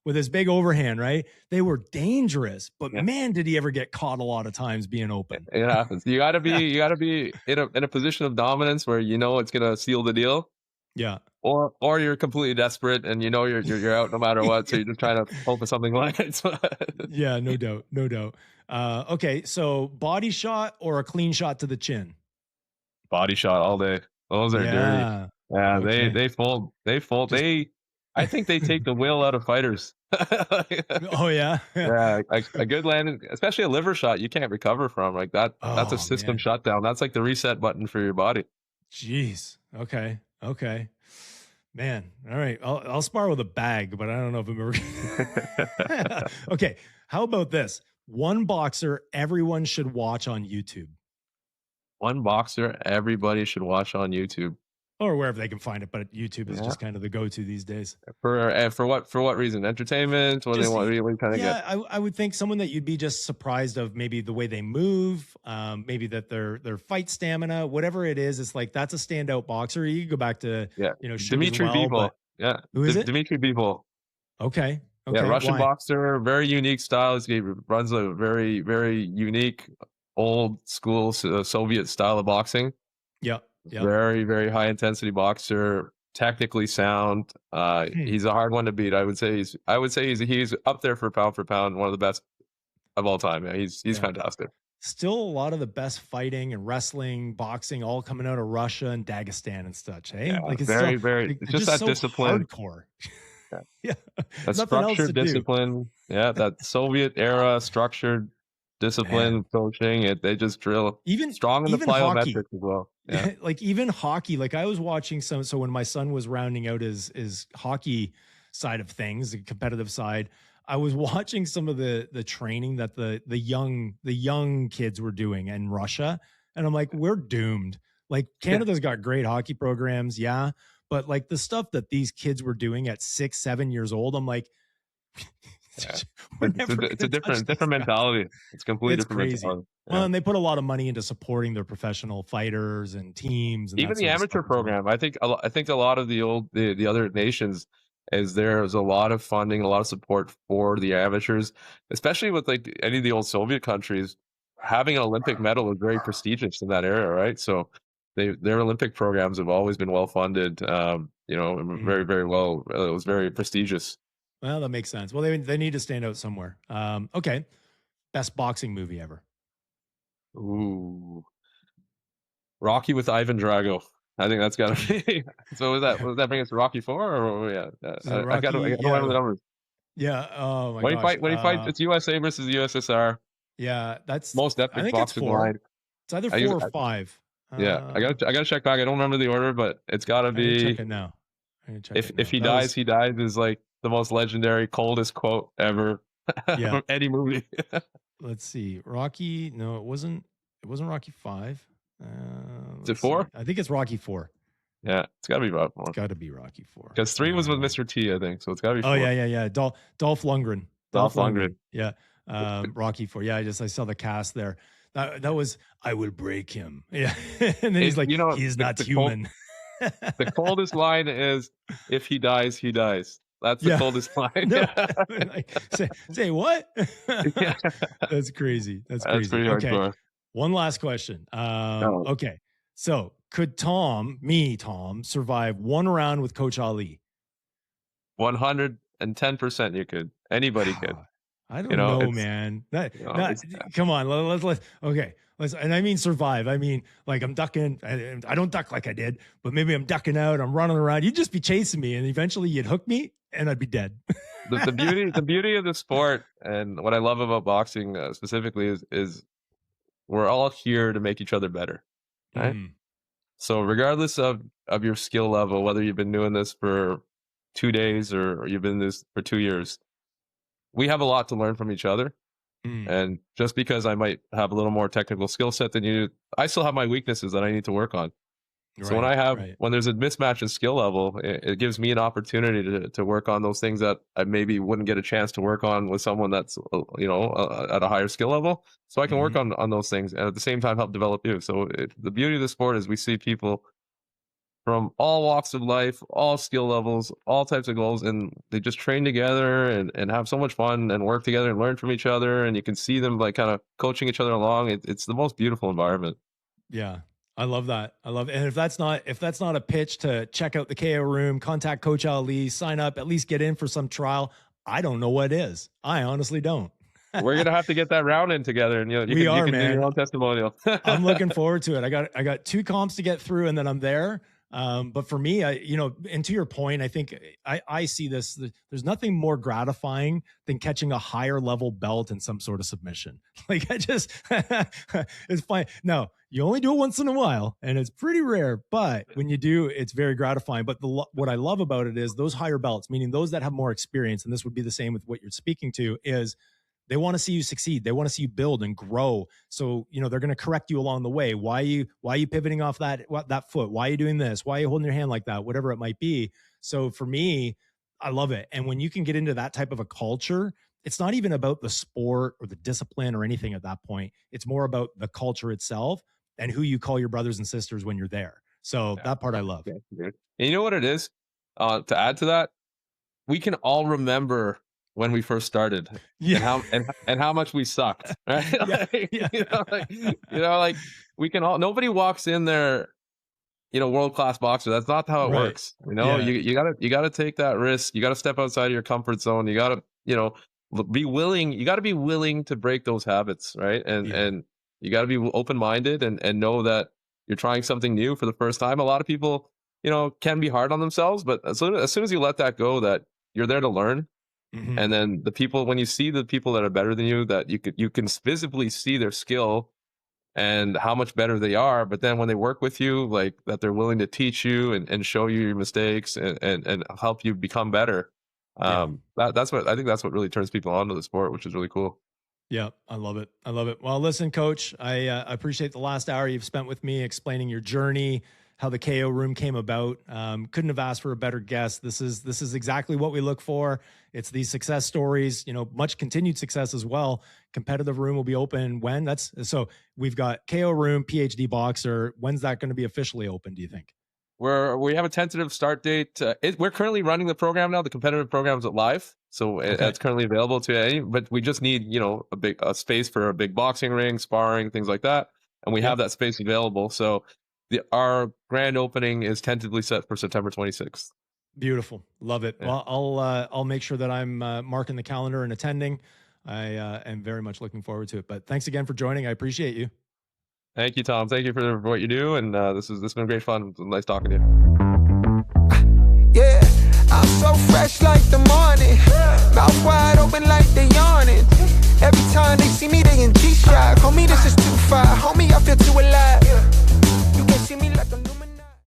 with his big overhand, right? They were dangerous, but man, did he ever get caught a lot of times being open. It happens. You got to be in a position of dominance where it's going to seal the deal. Yeah. Or you're completely desperate and you're out no matter what, so you're just trying to hope for something like it. Yeah, no doubt. Okay, so body shot or a clean shot to the chin? Body shot all day. Those are dirty. Yeah, okay. they fold. I think they take the will out of fighters. Oh yeah. Yeah, a good landing, especially a liver shot, you can't recover from like that. That's a system shutdown. That's like the reset button for your body. Jeez. Okay. Man. All right. I'll spar with a bag, but I don't know if I'm ever. Okay. How about this? One boxer everyone should watch on YouTube. One boxer everybody should watch on YouTube. Or wherever they can find it, but YouTube is just kind of the go-to these days. For what reason? Entertainment? What they want really kind of get? Yeah, I would think someone that you'd be just surprised of maybe the way they move, maybe that their fight stamina, whatever it is. It's like that's a standout boxer. You can go back to Dimitri Bivol. Yeah, who is it? Dimitri Bivol. Okay. Yeah, Russian boxer, very unique style. He runs a very, very unique old school Soviet style of boxing. Yeah. Very, very high intensity boxer, technically sound. He's a hard one to beat. I would say he's up there for pound, one of the best of all time. Yeah, he's fantastic. still a lot of the best fighting and wrestling, boxing, all coming out of Russia and Dagestan and such. Hey, Yeah, like it's still very, very. like, It's they're just just that so discipline. hardcore. Yeah. Yeah, That nothing else to structured do. discipline. Yeah, that Soviet era structured Man, discipline coaching. They just drill even strong in the even hockey. plyometrics as well. Yeah. Like even hockey, like I was watching some, so when my son was rounding out his hockey side of things, the competitive side, I was watching some of the training that the young kids were doing in Russia, and I'm like, we're doomed. Like Canada's got great hockey programs, yeah, but like the stuff that these kids were doing at 6, 7 years old, I'm like, Yeah. we're It's never a gonna touch different these guys. mentality. It's a completely It's different crazy. mentality. Well, Yeah. and they put a lot of money into supporting their professional fighters and teams and Even that the sort of stuff amateur as well. program, I think a lot of the other nations, is there's a lot of funding, a lot of support for the amateurs, especially with like any of the old Soviet countries. Having an Olympic medal is very prestigious in that era, right? So their Olympic programs have always been well funded. Mhm. Very, very well. It was very prestigious. Well, that makes sense. Well, they need to stand out somewhere. Okay. Best boxing movie ever. Ooh, Rocky with Ivan Drago. I think that's got to be. So was that bring us to Rocky 4 or yeah? So I got I Rocky, don't remember yeah, the numbers. yeah. Oh my gosh. When he fights, it's USA versus USSR. Yeah, that's. Most I epic think it's boxing 4. line. It's either I, 4 or I 5. yeah, I gotta check back. I don't remember the order, but it's gotta I need to check be. it now. I need to check it If now. he That dies, was he dies is like the most legendary, coldest quote ever yeah. from any movie. Let's see. Rocky. No, it wasn't. It wasn't Rocky 5. Is it Let's see. 4? I think it's Rocky 4. Yeah, it's gotta be about It's 4. got to be Rocky 4. Because 3 was with Mr. T, I think, so it's gotta be Oh yeah, 4. yeah, yeah. Dolph Lundgren. Dolph Dolph Lundgren. Lundgren. Yeah. Rocky 4. Yeah, I saw the cast there. That was I will break him. Yeah. And then he's like, he's not human. The coldest line is, "If he dies, he dies." That's the Yeah. coldest line. No. Like, say what? Yeah, That's crazy. That's that's crazy. pretty Okay. hardcore. One last question. No, Okay. So could Tom, survive one round with Coach Ali? 110% you could. Anybody could. I You don't know, know, it's man. it's Come on. Let's okay. And I mean survive. I mean, like I'm ducking. I don't duck like I did, but maybe I'm ducking out. I'm running around. You'd just be chasing me, and eventually you'd hook me, and I'd be dead. the beauty of the sport, and what I love about boxing specifically is we're all here to make each other better, right? Mm, So regardless of your skill level, whether you've been doing this for 2 days or you've been this for 2 years, we have a lot to learn from each other. mm. And just because I might have a little more technical skill set than you, I still have my weaknesses that I need to work on. So Right. Right. when there's a mismatch in skill level, it gives me an opportunity to work on those things that I maybe wouldn't get a chance to work on with someone that's at a higher skill level. So I can work Hmm. on those things and at the same time help develop you. So the beauty of the sport is we see people from all walks of life, all skill levels, all types of goals, and they just train together and have so much fun and work together and learn from each other. And you can see them like kind of coaching each other along. It's the most beautiful environment. Yeah. I love that. I love it. And if that's not a pitch to check out the KO room, contact Coach Ali, sign up, at least get in for some trial, I don't know what is. I honestly don't. We're gonna have to get that round in together, and We you are, can do man. your own testimonial. I'm looking forward to it. I got 2 comps to get through and then I'm there. But for me, and to your point, I think I see this. There's nothing more gratifying than catching a higher level belt in some sort of submission. Like it's fine. No, you only do it once in a while, and it's pretty rare. But when you do, it's very gratifying. But what I love about it is those higher belts, meaning those that have more experience, and this would be the same with what you're speaking to, is they want to see you succeed. They want to see you build and grow. So, they're going to correct you along the way. Why are you pivoting off that foot? Why are you doing this? Why are you holding your hand like that? Whatever it might be. So for me, I love it. And when you can get into that type of a culture, it's not even about the sport or the discipline or anything at that point. It's more about the culture itself and who you call your brothers and sisters when you're there. So that part I love. Yeah, dude. And you know what it is? To add to that, we can all remember when we first started Yeah. and how much we sucked, right? Yeah. Like, Yeah. like we can all. Nobody walks in there, world class boxer. That's not how it Right. works. Yeah. You gotta take that risk. You gotta step outside of your comfort zone. You gotta be willing. You gotta be willing to break those habits, right? Yeah. You got to be open-minded and know that you're trying something new for the first time. A lot of people, can be hard on themselves, but as soon as you let that go, that you're there to learn. Mhm. And then when you see the people that are better than you, that you can visibly see their skill and how much better they are. But then when they work with you, like that, they're willing to teach you and show you your mistakes and help you become better. Yeah. That's what I think. That's what really turns people on to the sport, which is really cool. Yeah, I love it. I love it. Well, listen, Coach, I appreciate the last hour you've spent with me explaining your journey, how the KO room came about. Couldn't have asked for a better guest. This is exactly what we look for. It's these success stories, much continued success as well. Competitive room will be open when? So we've got KO room, PhD boxer. When's that going to be officially open, do you think? We have a tentative start date. We're currently running the program now. The competitive program is live, so it's currently available to any. But we just need a space for a big boxing ring, sparring, things like that, and we have that space available. So our grand opening is tentatively set for September 26th. Beautiful, love it. Yeah. Well, I'll make sure that I'm marking the calendar and attending. I am very much looking forward to it. But thanks again for joining. I appreciate you. Thank you, Tom. Thank you for what you do, and this has been great fun. Nice talking to you. Yeah, I'm so fresh like the morning, mouth wide open like they yawning. Every time they see me, they in G-Shock. Homie, this is too far. Homie, I feel too alive.